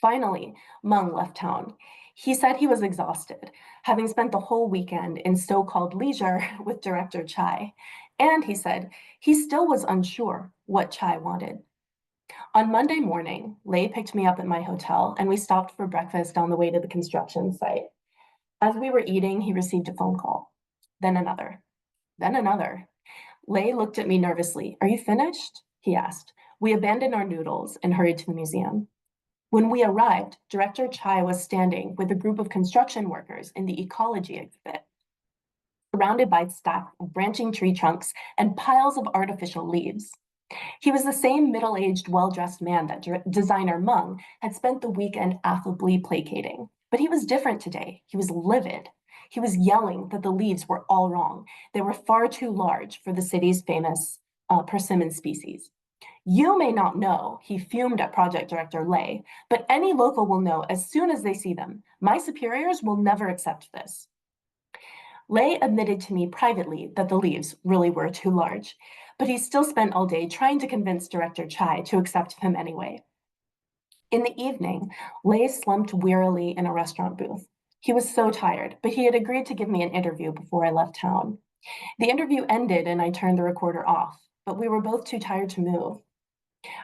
Finally, Meng left town. He said he was exhausted, having spent the whole weekend in so-called leisure with Director Chai. And he said he still was unsure what Chai wanted. On Monday morning, Lei picked me up at my hotel and we stopped for breakfast on the way to the construction site. As we were eating, he received a phone call, then another, then another. Lei looked at me nervously. "Are you finished?" he asked. We abandoned our noodles and hurried to the museum. When we arrived, Director Chai was standing with a group of construction workers in the ecology exhibit, surrounded by stacks of branching tree trunks and piles of artificial leaves. He was the same middle-aged, well-dressed man that designer Meng had spent the weekend affably placating. But he was different today. He was livid. He was yelling that the leaves were all wrong. They were far too large for the city's famous persimmon species. "You may not know," he fumed at project director Lei, "but any local will know as soon as they see them. My superiors will never accept this." Lei admitted to me privately that the leaves really were too large, but he still spent all day trying to convince Director Chai to accept him anyway. In the evening, Lei slumped wearily in a restaurant booth. He was so tired, but he had agreed to give me an interview before I left town. The interview ended and I turned the recorder off, but we were both too tired to move.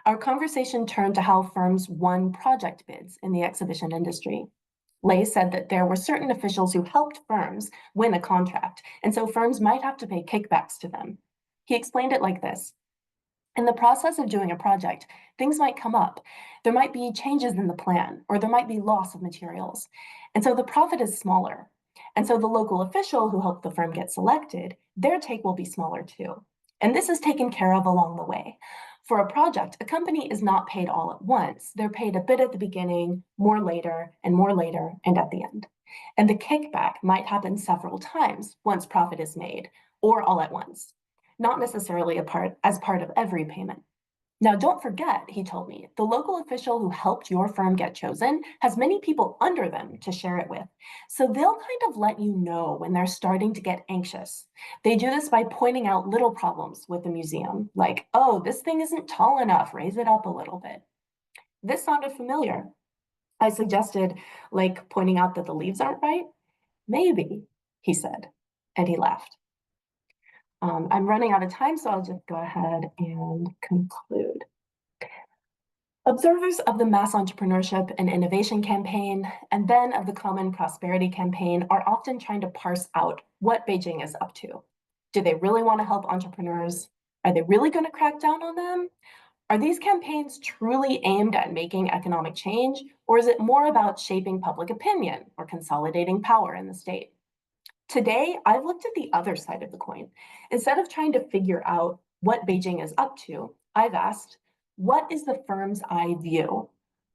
Our conversation turned to how firms won project bids in the exhibition industry. Lei said that there were certain officials who helped firms win a contract, and so firms might have to pay kickbacks to them. He explained it like this. In the process of doing a project, things might come up. There might be changes in the plan, or there might be loss of materials. And so the profit is smaller. And so the local official who helped the firm get selected, their take will be smaller too. And this is taken care of along the way. For a project, a company is not paid all at once. They're paid a bit at the beginning, more later, and at the end. And the kickback might happen several times once profit is made, or all at once, not necessarily as part of every payment. Now, don't forget, he told me, the local official who helped your firm get chosen has many people under them to share it with. So they'll kind of let you know when they're starting to get anxious. They do this by pointing out little problems with the museum, like, "Oh, this thing isn't tall enough, raise it up a little bit." This sounded familiar. I suggested, like, pointing out that the leaves aren't right. "Maybe," he said, and he laughed. I'm running out of time, so I'll just go ahead and conclude. Observers of the Mass Entrepreneurship and Innovation Campaign, and then of the Common Prosperity Campaign, are often trying to parse out what Beijing is up to. Do they really want to help entrepreneurs? Are they really going to crack down on them? Are these campaigns truly aimed at making economic change, or is it more about shaping public opinion or consolidating power in the state? Today, I've looked at the other side of the coin. Instead of trying to figure out what Beijing is up to, I've asked, what is the firm's eye view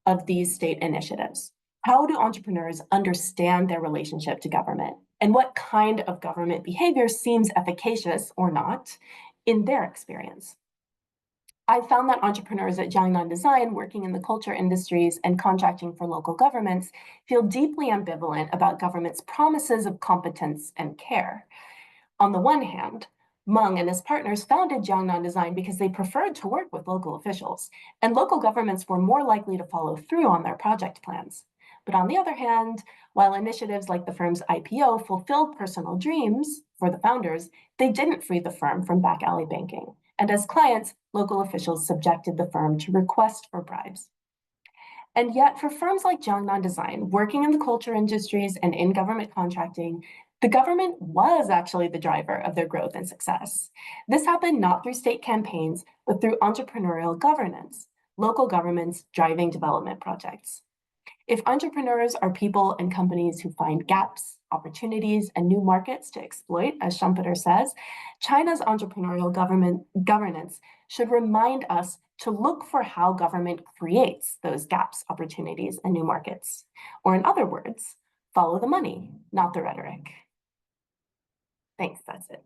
of these state initiatives? How do entrepreneurs understand their relationship to government? And what kind of government behavior seems efficacious or not in their experience? I found that entrepreneurs at Jiangnan Design, working in the culture industries and contracting for local governments, feel deeply ambivalent about government's promises of competence and care. On the one hand, Meng and his partners founded Jiangnan Design because they preferred to work with local officials, and local governments were more likely to follow through on their project plans. But on the other hand, while initiatives like the firm's IPO fulfilled personal dreams for the founders, they didn't free the firm from back alley banking. And as clients, local officials subjected the firm to requests for bribes. And yet, for firms like Jiangnan Design, working in the culture industries and in government contracting, the government was actually the driver of their growth and success. This happened not through state campaigns, but through entrepreneurial governance, local governments driving development projects. If entrepreneurs are people and companies who find gaps, opportunities, and new markets to exploit, as Schumpeter says, China's entrepreneurial governance should remind us to look for how government creates those gaps, opportunities, and new markets. Or in other words, follow the money, not the rhetoric. Thanks, that's it.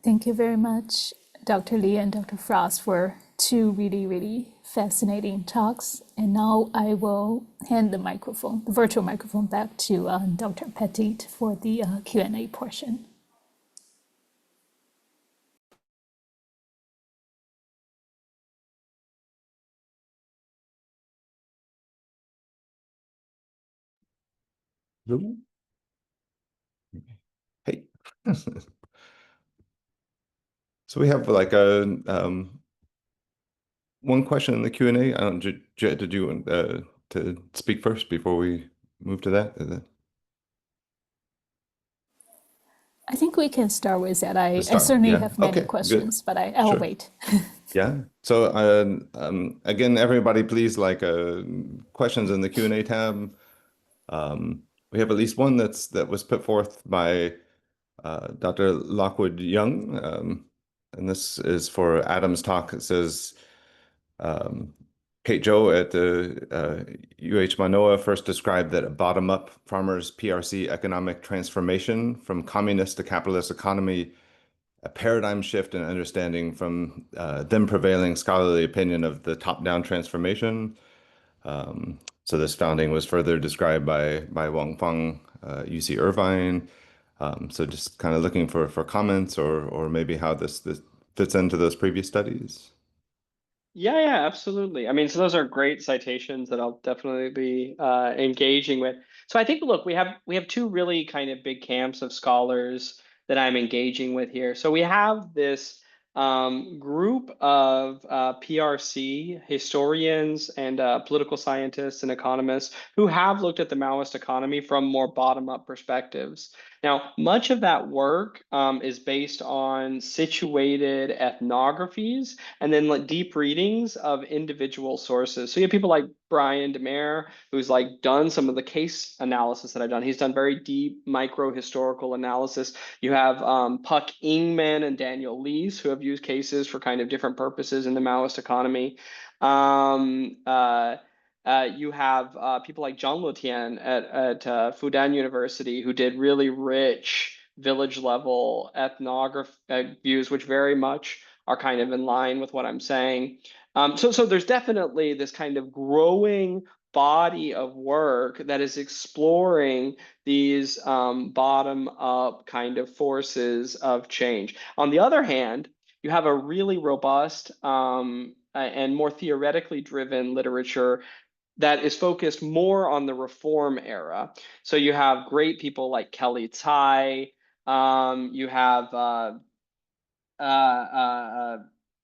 Thank you very much, Dr. Lee and Dr. Frost, for two really, really fascinating talks. And now I will hand the microphone, the virtual microphone, back to Dr. Petit for the Q&A portion.
Hey. So we have like a one question in the Q&A. I don't, did you want to speak first before we move to that?
I think we can start with that. I
Start,
certainly
yeah.
have many
Okay,
questions,
good.
but I'll
Sure.
wait.
Yeah. So again, everybody, please questions in the Q&A tab. We have at least one that was put forth by Dr. Lockwood Young, and this is for Adam's talk. It says, Kate Joe at the UH Manoa first described that a bottom-up farmers' PRC economic transformation from communist to capitalist economy, a paradigm shift in understanding from then prevailing scholarly opinion of the top-down transformation. So this founding was further described by Wang Feng, UC Irvine. So just kind of looking for comments or maybe how this fits into those previous studies.
Yeah, absolutely. I mean, so those are great citations that I'll definitely be engaging with. So I think, look, we have two really kind of big camps of scholars that I'm engaging with here. So we have this group of PRC historians and political scientists and economists who have looked at the Maoist economy from more bottom-up perspectives. Now, much of that work is based on situated ethnographies and then like deep readings of individual sources. So you have people like Brian DeMere, who's like done some of the case analysis that I've done. He's done very deep micro historical analysis. You have Puck Ingman and Daniel Lees, who have used cases for kind of different purposes in the Maoist economy. You have people like Zhang Lutian at Fudan University who did really rich village level ethnography views, which very much are kind of in line with what I'm saying. So there's definitely this kind of growing body of work that is exploring these bottom up kind of forces of change. On the other hand, you have a really robust and more theoretically driven literature that is focused more on the reform era. So you have great people like Kelly Tsai, you have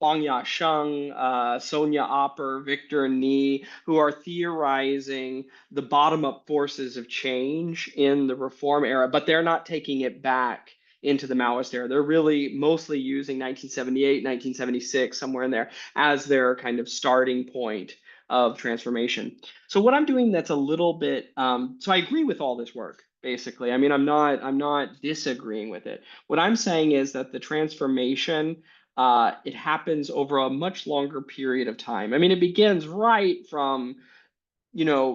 Huang Yasheng, Sonia Opper, Victor Ni, who are theorizing the bottom-up forces of change in the reform era, but they're not taking it back into the Maoist era. They're really mostly using 1978, 1976, somewhere in there, as their kind of starting point of transformation. So what I'm doing that's a little bit, so I agree with all this work. basically. I mean, I'm not disagreeing with it. What I'm saying is that the transformation, it happens over a much longer period of time. I mean, it begins right from,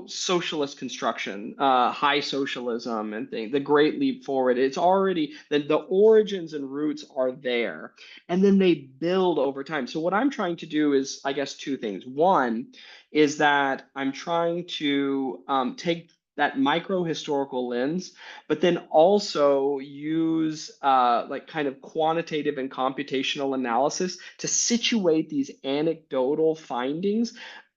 socialist construction, high socialism and things, the Great Leap Forward. It's already the origins and roots are there, and then they build over time. So what I'm trying to do is, I guess, two things. One is that I'm trying to take that micro historical lens, but then also use like kind of quantitative and computational analysis to situate these anecdotal findings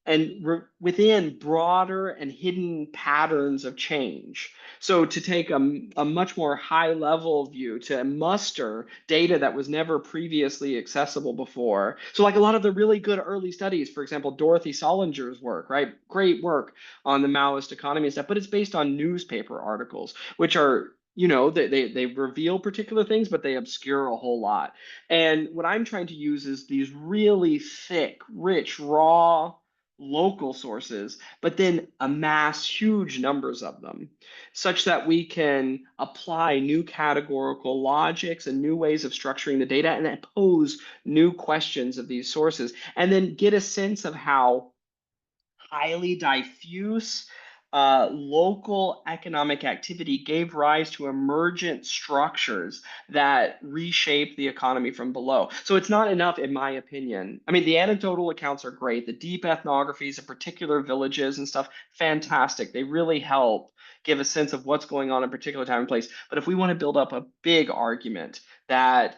and within broader and hidden patterns of change. So to take a much more high level view, to muster data that was never previously accessible before. So like a lot of the really good early studies, for example, Dorothy Solinger's work, right? Great work on the Maoist economy and stuff, but it's based on newspaper articles, which are, they reveal particular things, but they obscure a whole lot. And what I'm trying to use is these really thick, rich, raw local sources, but then amass huge numbers of them such that we can apply new categorical logics and new ways of structuring the data and pose new questions of these sources, and then get a sense of how highly diffuse local economic activity gave rise to emergent structures that reshape the economy from below. So it's not enough, in my opinion. I mean, the anecdotal accounts are great. The deep ethnographies of particular villages and stuff, fantastic. They really help give a sense of what's going on in a particular time and place. But if we want to build up a big argument that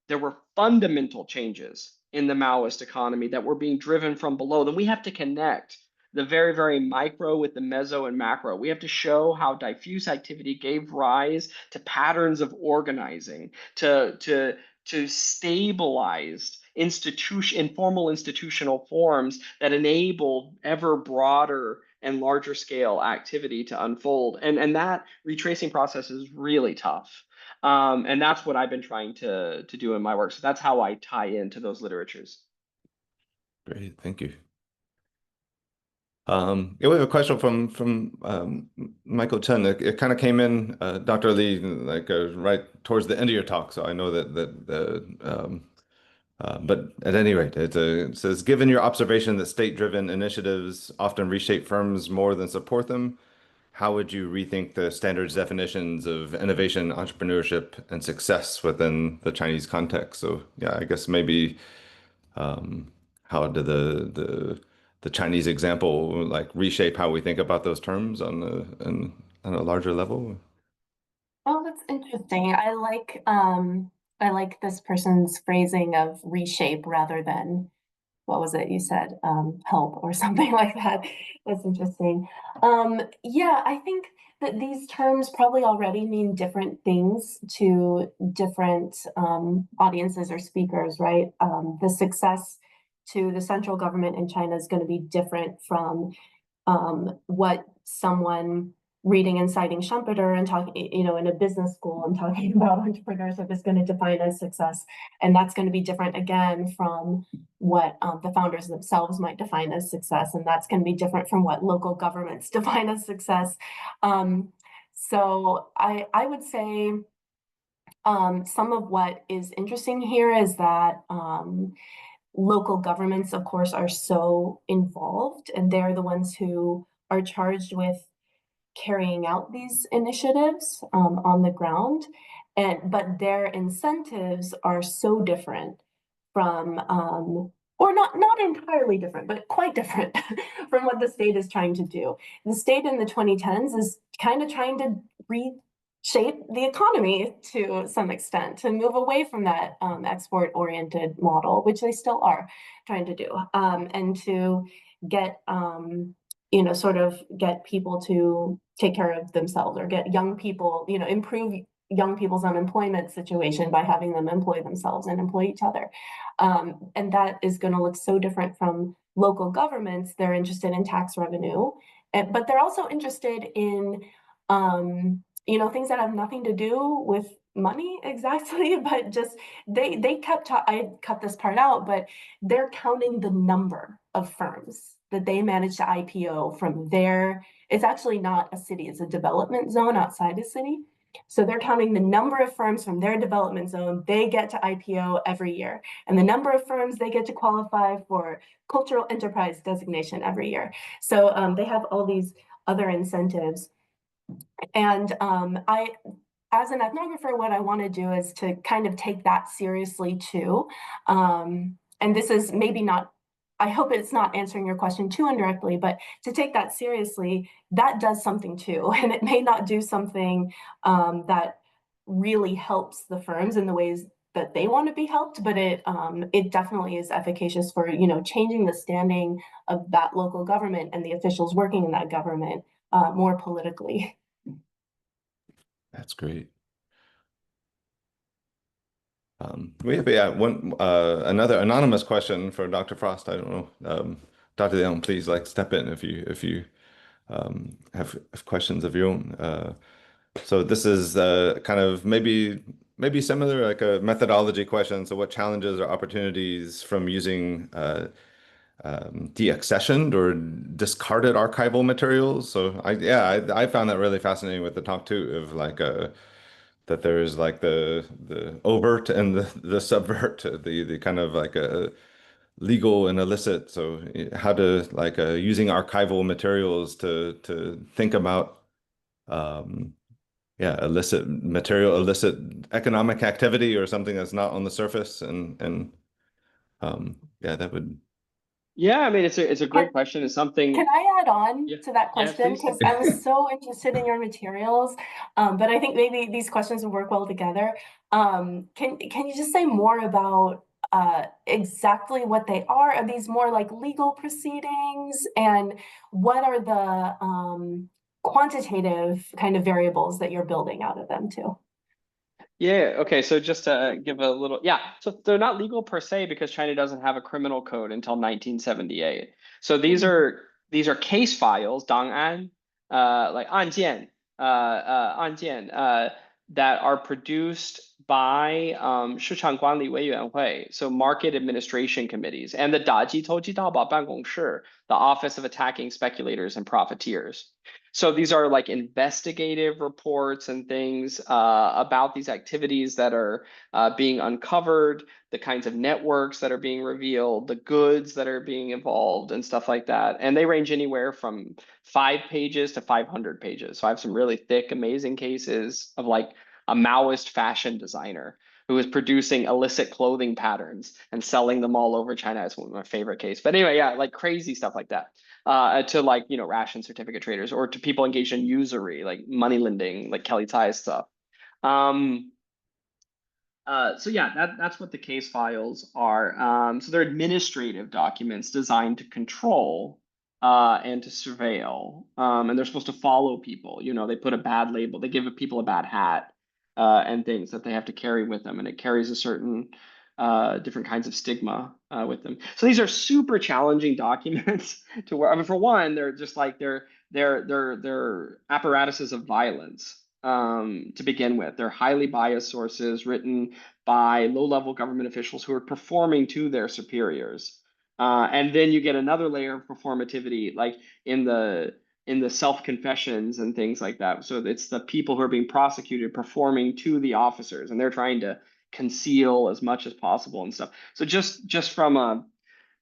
there were fundamental changes in the Maoist economy that were being driven from below, then we have to connect the very, very micro with the meso and macro. We have to show how diffuse activity gave rise to patterns of organizing, to stabilized informal institutional forms that enable ever broader and larger scale activity to unfold. And that retracing process is really tough. And that's what I've been trying to do in my work. So that's how I tie into those literatures.
Great, thank you. Yeah, we have a question from Michael Chen. It kind of came in, Dr. Lee, like right towards the end of your talk. So I know but at any rate, it says, given your observation that state-driven initiatives often reshape firms more than support them, how would you rethink the standards definitions of innovation, entrepreneurship, and success within the Chinese context? So yeah, I guess maybe how did the Chinese example like reshape how we think about those terms on a larger level?
Oh, that's interesting. I like this person's phrasing of reshape rather than what was it you said? Help or something like that. That's interesting. Yeah, I think that these terms probably already mean different things to different audiences or speakers, right? The success to the central government in China is going to be different from what someone reading and citing Schumpeter and talking, in a business school and talking about entrepreneurship is going to define as success. And that's going to be different again from what the founders themselves might define as success. And that's going to be different from what local governments define as success. So I would say some of what is interesting here is that local governments, of course, are so involved, and they're the ones who are charged with carrying out these initiatives on the ground. But their incentives are so different from, or not entirely different, but quite different from what the state is trying to do. The state in the 2010s is kind of trying to reshape the economy to some extent, to move away from that export-oriented model, which they still are trying to do, and to get sort of get people to take care of themselves, or get young people, improve young people's unemployment situation by having them employ themselves and employ each other. And that is going to look so different from local governments. They're interested in tax revenue, but they're also interested in, things that have nothing to do with money exactly, but just I cut this part out, but they're counting the number of firms that they managed to IPO from their, it's actually not a city, it's a development zone outside a city. So they're counting the number of firms from their development zone they get to IPO every year, and the number of firms they get to qualify for cultural enterprise designation every year. So they have all these other incentives. And as an ethnographer, what I want to do is to kind of take that seriously too. And this is maybe not, I hope it's not answering your question too indirectly, but to take that seriously, that does something too. And it may not do something that really helps the firms in the ways that they want to be helped, but it definitely is efficacious for, changing the standing of that local government and the officials working in that government more politically.
That's great. We have another anonymous question for Dr. Frost. I don't know, Dr. Leung, please step in if you have questions of your own. So this is kind of maybe similar, like a methodology question. So what challenges or opportunities from using deaccessioned or discarded archival materials? So I found that really fascinating with the talk too, of that there's the overt and the subvert, the kind of legal and illicit. So how to using archival materials to think about illicit material, illicit economic activity, or something that's not on the surface, and that would.
Yeah, I mean, it's a great question. It's something.
Can I add on
Yeah.
to that question?
Please.
Because I was so interested in your materials, but I think maybe these questions would work well together. Can you just say more about exactly what they are? Are these more like legal proceedings? And what are the quantitative kind of variables that you're building out of them too?
Yeah, okay, so just to give a little, so they're not legal per se because China doesn't have a criminal code until 1978. So these are case files, 档案, like 案件, 案件, that are produced by 市场管理委员会, so market administration committees, and the 打击投机倒把办公室, the Office of Attacking Speculators and Profiteers. So these are like investigative reports and things about these activities that are being uncovered, the kinds of networks that are being revealed, the goods that are being involved, and stuff like that. And they range anywhere from 5 pages to 500 pages. So I have some really thick, amazing cases of like a Maoist fashion designer who is producing illicit clothing patterns and selling them all over China. It's one of my favorite cases. But anyway, like crazy stuff like that. To ration certificate traders, or to people engaged in usury, like money lending, like Kelly Tsai's stuff. So that's what the case files are. So they're administrative documents designed to control and to surveil, and they're supposed to follow people. They put a bad label, they give people a bad hat, and things that they have to carry with them, and it carries a certain different kinds of stigma with them. So these are super challenging documents to work. I mean, for one, they're just like they're apparatuses of violence to begin with. They're highly biased sources written by low-level government officials who are performing to their superiors. And then you get another layer of performativity, like in the self-confessions and things like that. So it's the people who are being prosecuted performing to the officers, and they're trying to conceal as much as possible and stuff. So just from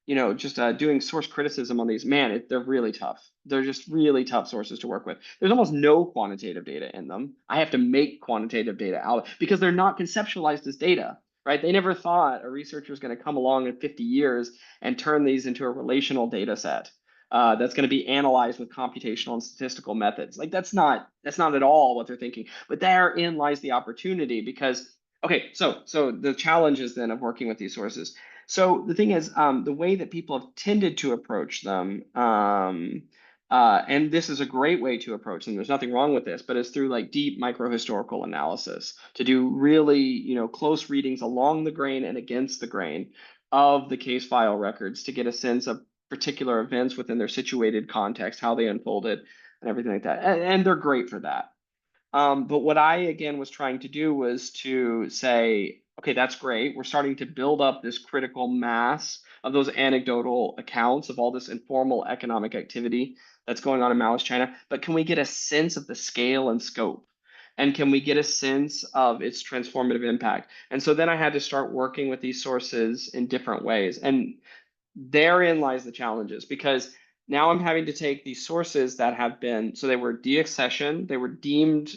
doing source criticism on these, man, they're really tough. They're just really tough sources to work with. There's almost no quantitative data in them. I have to make quantitative data out because they're not conceptualized as data, right? They never thought a researcher is going to come along in 50 years and turn these into a relational data set that's going to be analyzed with computational and statistical methods. Like that's not at all what they're thinking. But therein lies the opportunity because, okay, so the challenges then of working with these sources. So the thing is, the way that people have tended to approach them, and this is a great way to approach them, there's nothing wrong with this, but it's through like deep microhistorical analysis to do really, close readings along the grain and against the grain of the case file records to get a sense of particular events within their situated context, how they unfolded, and everything like that. And they're great for that. But what I, again, was trying to do was to say, okay, that's great. We're starting to build up this critical mass of those anecdotal accounts of all this informal economic activity that's going on in Maoist China, but can we get a sense of the scale and scope? And can we get a sense of its transformative impact? And so then I had to start working with these sources in different ways. And therein lies the challenges, because now I'm having to take these sources that have been, so they were deaccessioned, they were deemed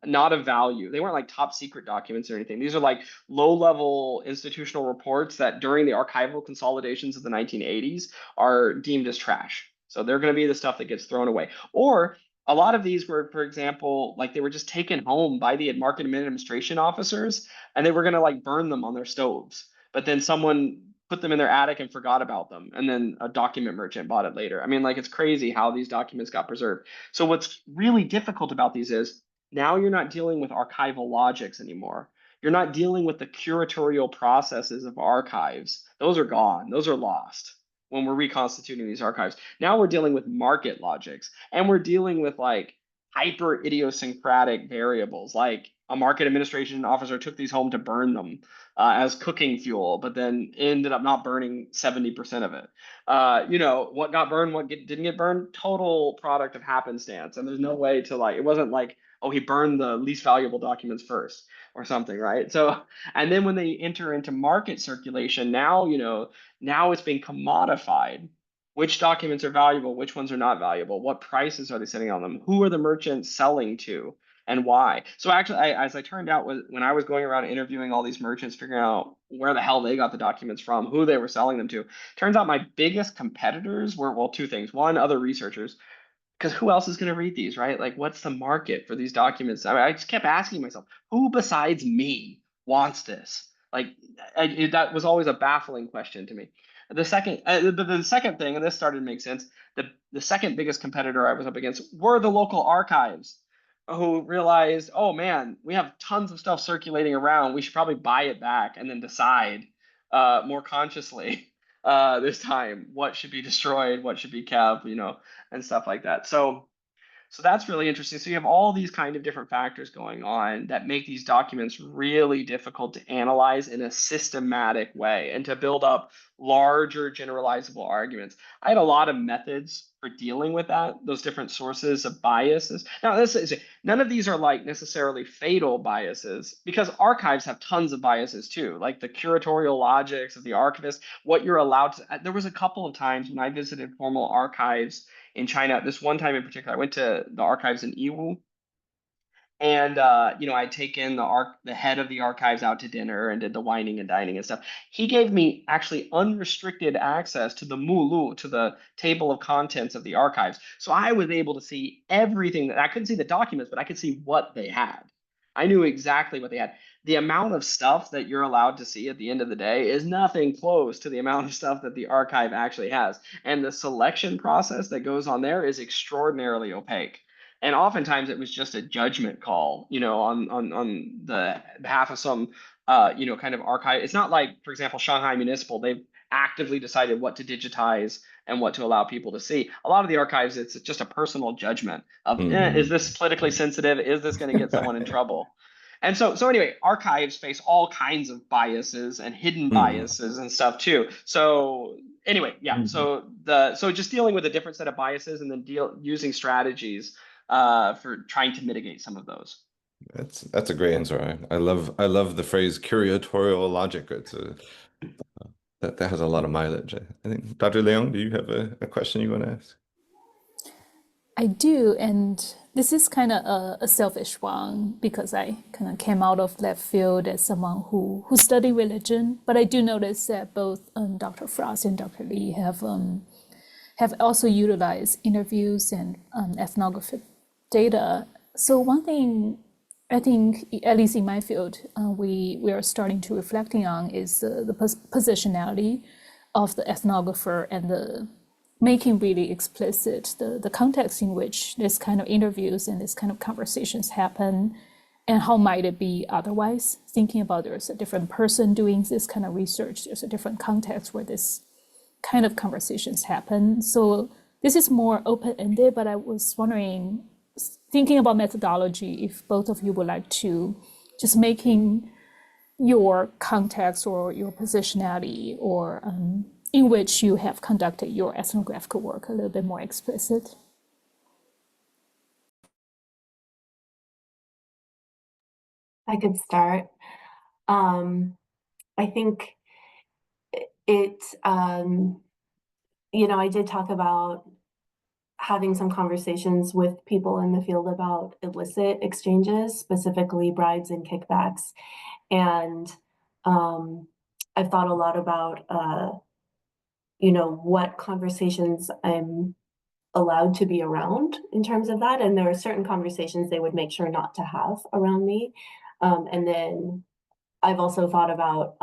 not of value. They weren't like top secret documents or anything. These are like low-level institutional reports that during the archival consolidations of the 1980s are deemed as trash. So they're going to be the stuff that gets thrown away. Or a lot of these were, for example, like they were just taken home by the market administration officers and they were going to like burn them on their stoves. But then someone put them in their attic and forgot about them. And then a document merchant bought it later. I mean, like it's crazy how these documents got preserved. So what's really difficult about these is now you're not dealing with archival logics anymore. You're not dealing with the curatorial processes of archives. Those are gone. Those are lost when we're reconstituting these archives. Now we're dealing with market logics, and we're dealing with like hyper idiosyncratic variables, like a market administration officer took these home to burn them as cooking fuel, but then ended up not burning 70% of it. What got burned, what didn't get burned, total product of happenstance. And there's no way to like, it wasn't like, oh, he burned the least valuable documents first or something, right? So, and then when they enter into market circulation, now, now it's being commodified. Which documents are valuable? Which ones are not valuable? What prices are they setting on them? Who are the merchants selling to? And why? So actually, as I turned out, when I was going around interviewing all these merchants, figuring out where the hell they got the documents from, who they were selling them to, turns out my biggest competitors were, well, two things. One, other researchers, because who else is going to read these, right? Like, what's the market for these documents? I mean, I just kept asking myself, who besides me wants this? Like, that was always a baffling question to me. The second thing, and this started to make sense, the second biggest competitor I was up against were the local archives, who realized, oh man, we have tons of stuff circulating around. We should probably buy it back and then decide more consciously this time what should be destroyed, what should be kept, and stuff like that. So that's really interesting. So you have all these kind of different factors going on that make these documents really difficult to analyze in a systematic way and to build up larger generalizable arguments. I had a lot of methods for dealing with that, those different sources of biases. Now, none of these are like necessarily fatal biases, because archives have tons of biases too, like the curatorial logics of the archivist, what you're allowed to. There was a couple of times when I visited formal archives in China. This one time in particular, I went to the archives in Yiwu, and I'd taken the head of the archives out to dinner and did the wining and dining and stuff. He gave me actually unrestricted access to the mulu, to the table of contents of the archives. So I was able to see everything. That I couldn't see the documents, but I could see what they had. I knew exactly what they had. The amount of stuff that you're allowed to see at the end of the day is nothing close to the amount of stuff that the archive actually has. And the selection process that goes on there is extraordinarily opaque. And oftentimes it was just a judgment call, on the behalf of some, kind of archive. It's not like, for example, Shanghai Municipal, they've actively decided what to digitize and what to allow people to see. A lot of the archives, it's just a personal judgment of, is this politically sensitive? Is this going to get someone in trouble? And so anyway, archives face all kinds of biases and hidden biases and stuff too. So anyway, yeah. So just dealing with a different set of biases and then using strategies for trying to mitigate some of those.
That's a great answer. I love the phrase curatorial logic. That has a lot of mileage. I think, Dr. Leong, do you have a question you want to ask?
I do, and this is kind of a selfish one because I kind of came out of that field as someone who studied religion. But I do notice that both Dr. Frost and Dr. Lee have also utilized interviews and ethnographic data. So one thing I think, at least in my field, we are starting to reflecting on is the positionality of the ethnographer and the making really explicit the context in which this kind of interviews and this kind of conversations happen, and how might it be otherwise. Thinking about there's a different person doing this kind of research, there's a different context where this kind of conversations happen. So this is more open-ended, but I was wondering, thinking about methodology, if both of you would like to just making your context or your positionality or in which you have conducted your ethnographical work a little bit more explicit?
I could start. I think it, I did talk about having some conversations with people in the field about illicit exchanges, specifically bribes and kickbacks. And I've thought a lot about, what conversations I'm allowed to be around in terms of that. And there are certain conversations they would make sure not to have around me. And then I've also thought about,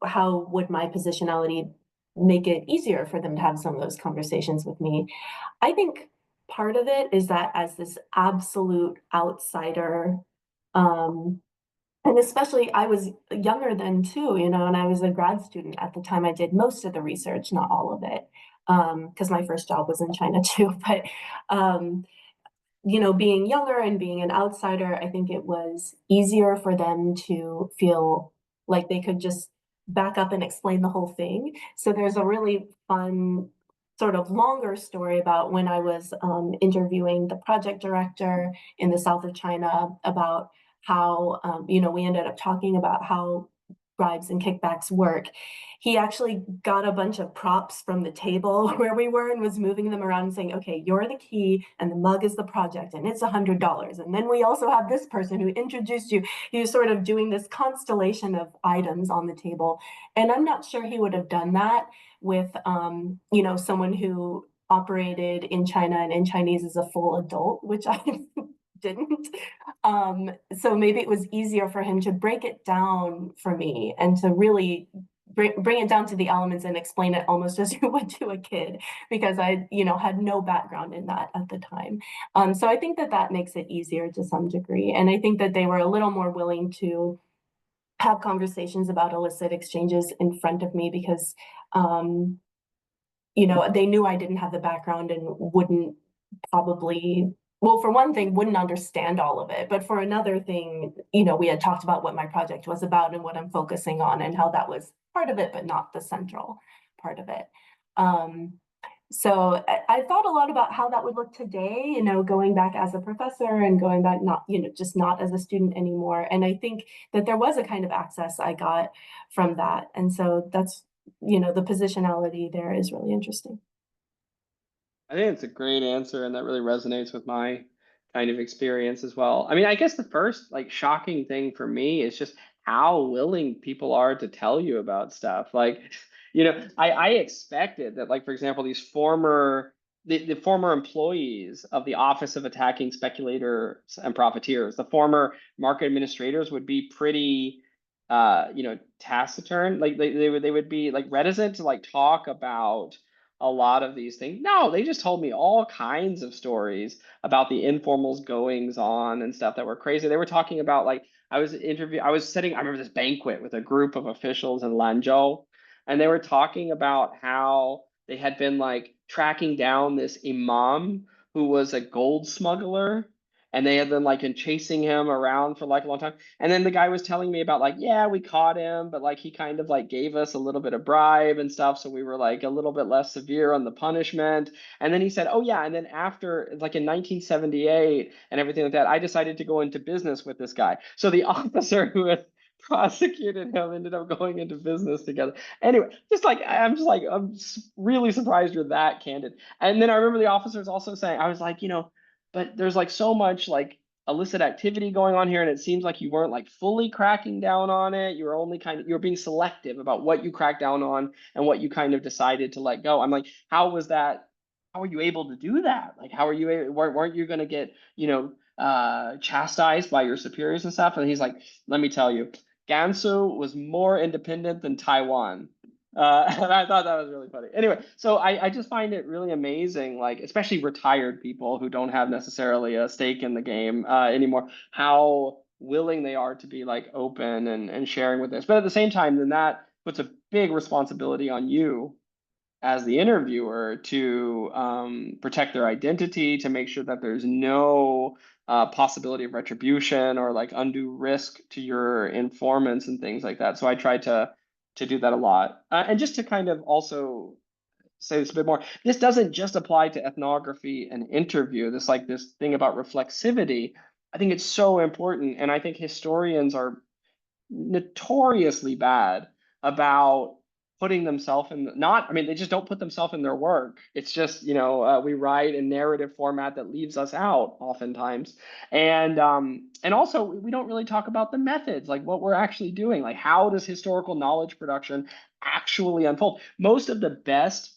how would my positionality make it easier for them to have some of those conversations with me? I think part of it is that as this absolute outsider, and especially I was younger then too, and I was a grad student at the time I did most of the research, not all of it, because my first job was in China too. But um, being younger and being an outsider, I think it was easier for them to feel like they could just back up and explain the whole thing. So there's a really fun, sort of longer story about when I was interviewing the project director in the south of China about how, we ended up talking about how bribes and kickbacks work. He actually got a bunch of props from the table where we were and was moving them around and saying, okay, you're the key and the mug is the project and it's $100. And then we also have this person who introduced you. He was sort of doing this constellation of items on the table. And I'm not sure he would have done that with, someone who operated in China and in Chinese as a full adult, which I didn't. So maybe it was easier for him to break it down for me and to really bring it down to the elements and explain it almost as you would to a kid, because I, had no background in that at the time. So I think that makes it easier to some degree. And I think that they were a little more willing to have conversations about illicit exchanges in front of me because, they knew I didn't have the background and wouldn't probably, well, for one thing, wouldn't understand all of it. But for another thing, we had talked about what my project was about and what I'm focusing on and how that was part of it, but not the central part of it. So I thought a lot about how that would look today, going back as a professor and going back not, just not as a student anymore. And I think that there was a kind of access I got from that. And so that's, the positionality there is really interesting.
I think it's a great answer, and that really resonates with my kind of experience as well. I mean, I guess the first like shocking thing for me is just how willing people are to tell you about stuff. Like, I expected that, like, for example, these the former employees of the Office of Attacking Speculators and Profiteers, the former market administrators would be pretty taciturn. Like they would be like reticent to like talk about a lot of these things. No, they just told me all kinds of stories about the informals goings on and stuff that were crazy. They were talking about like I remember this banquet with a group of officials in Lanzhou, and they were talking about how they had been like tracking down this imam who was a gold smuggler, and they had been like chasing him around for like a long time. And then the guy was telling me about like, yeah, we caught him, but like he kind of like gave us a little bit of bribe and stuff. So we were like a little bit less severe on the punishment. And then he said, oh yeah, and then after like in 1978 and everything like that, I decided to go into business with this guy. So the officer who had prosecuted him ended up going into business together. Anyway, I'm really surprised you're that candid. And then I remember the officers also saying, I was like, but there's like so much like illicit activity going on here, and it seems like you weren't like fully cracking down on it. You were being selective about what you cracked down on and what you kind of decided to let go. I'm like, how was that? How were you able to do that? Like, how are you weren't you going to get chastised by your superiors and stuff? And he's like, let me tell you, Gansu was more independent than Taiwan. And I thought that was really funny. Anyway, so I just find it really amazing, like especially retired people who don't have necessarily a stake in the game anymore, how willing they are to be like open and sharing with this. But at the same time, then that puts a big responsibility on you as the interviewer to protect their identity, to make sure that there's no possibility of retribution or like undue risk to your informants and things like that. So I try to to do that a lot. And just to kind of also say this a bit more, this doesn't just apply to ethnography and interview. This thing about reflexivity, I think it's so important. And I think historians are notoriously bad about putting themselves in they just don't put themselves in their work. It's just, we write in narrative format that leaves us out oftentimes. And also we don't really talk about the methods, like what we're actually doing, like how does historical knowledge production actually unfold. Most of the best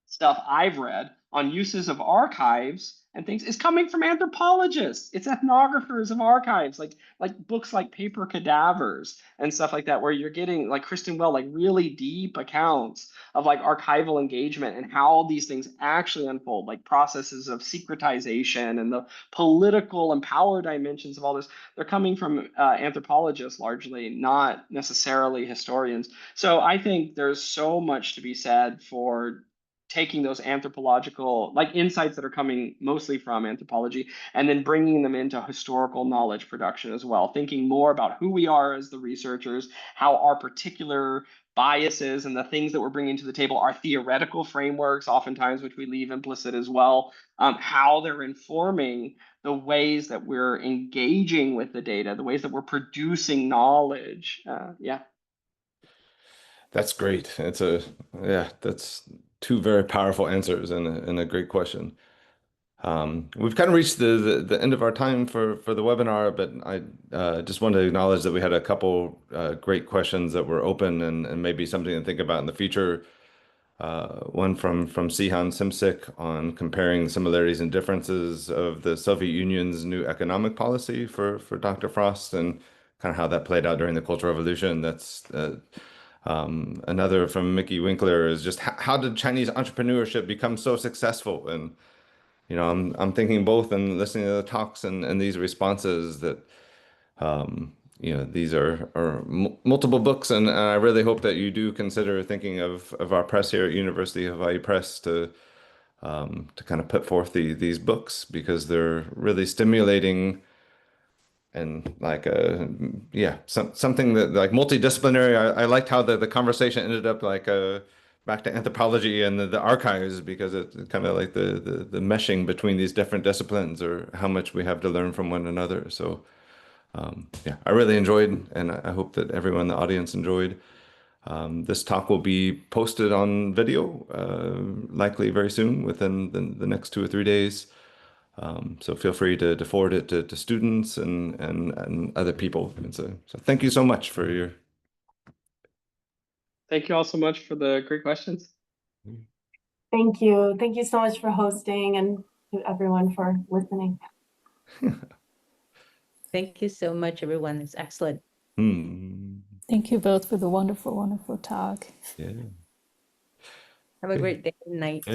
stuff I've read on uses of archives and things is coming from anthropologists. It's ethnographers of archives, like books like Paper Cadavers and stuff like that, where you're getting, like Kristen Well, like really deep accounts of like archival engagement and how these things actually unfold, like processes of secretization and the political and power dimensions of all this. They're coming from anthropologists largely, not necessarily historians. So I think there's so much to be said for taking those anthropological insights that are coming mostly from anthropology and then bringing them into historical knowledge production as well, thinking more about who we are as the researchers, how our particular biases and the things that we're bringing to the table are theoretical frameworks, oftentimes, which we leave implicit as well, how they're informing the ways that we're engaging with the data, the ways that we're producing knowledge. Yeah.
That's great. That's two very powerful answers and a great question. We've kind of reached the end of our time for the webinar, but I just want to acknowledge that we had a couple great questions that were open and maybe something to think about in the future. One from Sihan Simsik on comparing similarities and differences of the Soviet Union's new economic policy for Dr. Frost and kind of how that played out during the Cultural Revolution. That's another from Mickey Winkler is just how did Chinese entrepreneurship become so successful? And I'm thinking both and listening to the talks and these responses that these are multiple books, and I really hope that you do consider thinking of our press here at University of Hawaii Press to kind of put forth these books because they're really stimulating and something that like multidisciplinary. I liked how the conversation ended up back to anthropology and the archives because it's kind of like the meshing between these different disciplines or how much we have to learn from one another. So I really enjoyed, and I hope that everyone in the audience enjoyed. This talk will be posted on video, likely very soon, within the next 2 or 3 days. So feel free to forward it to students and other people. And so thank you so much for your.
Thank you all so much for the great questions.
Thank you. Thank you so much for hosting and to everyone for listening.
Thank you so much, everyone. It's excellent.
Thank you both for the wonderful, wonderful talk.
Yeah.
Have a great day and night.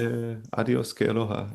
Adios, que aloha.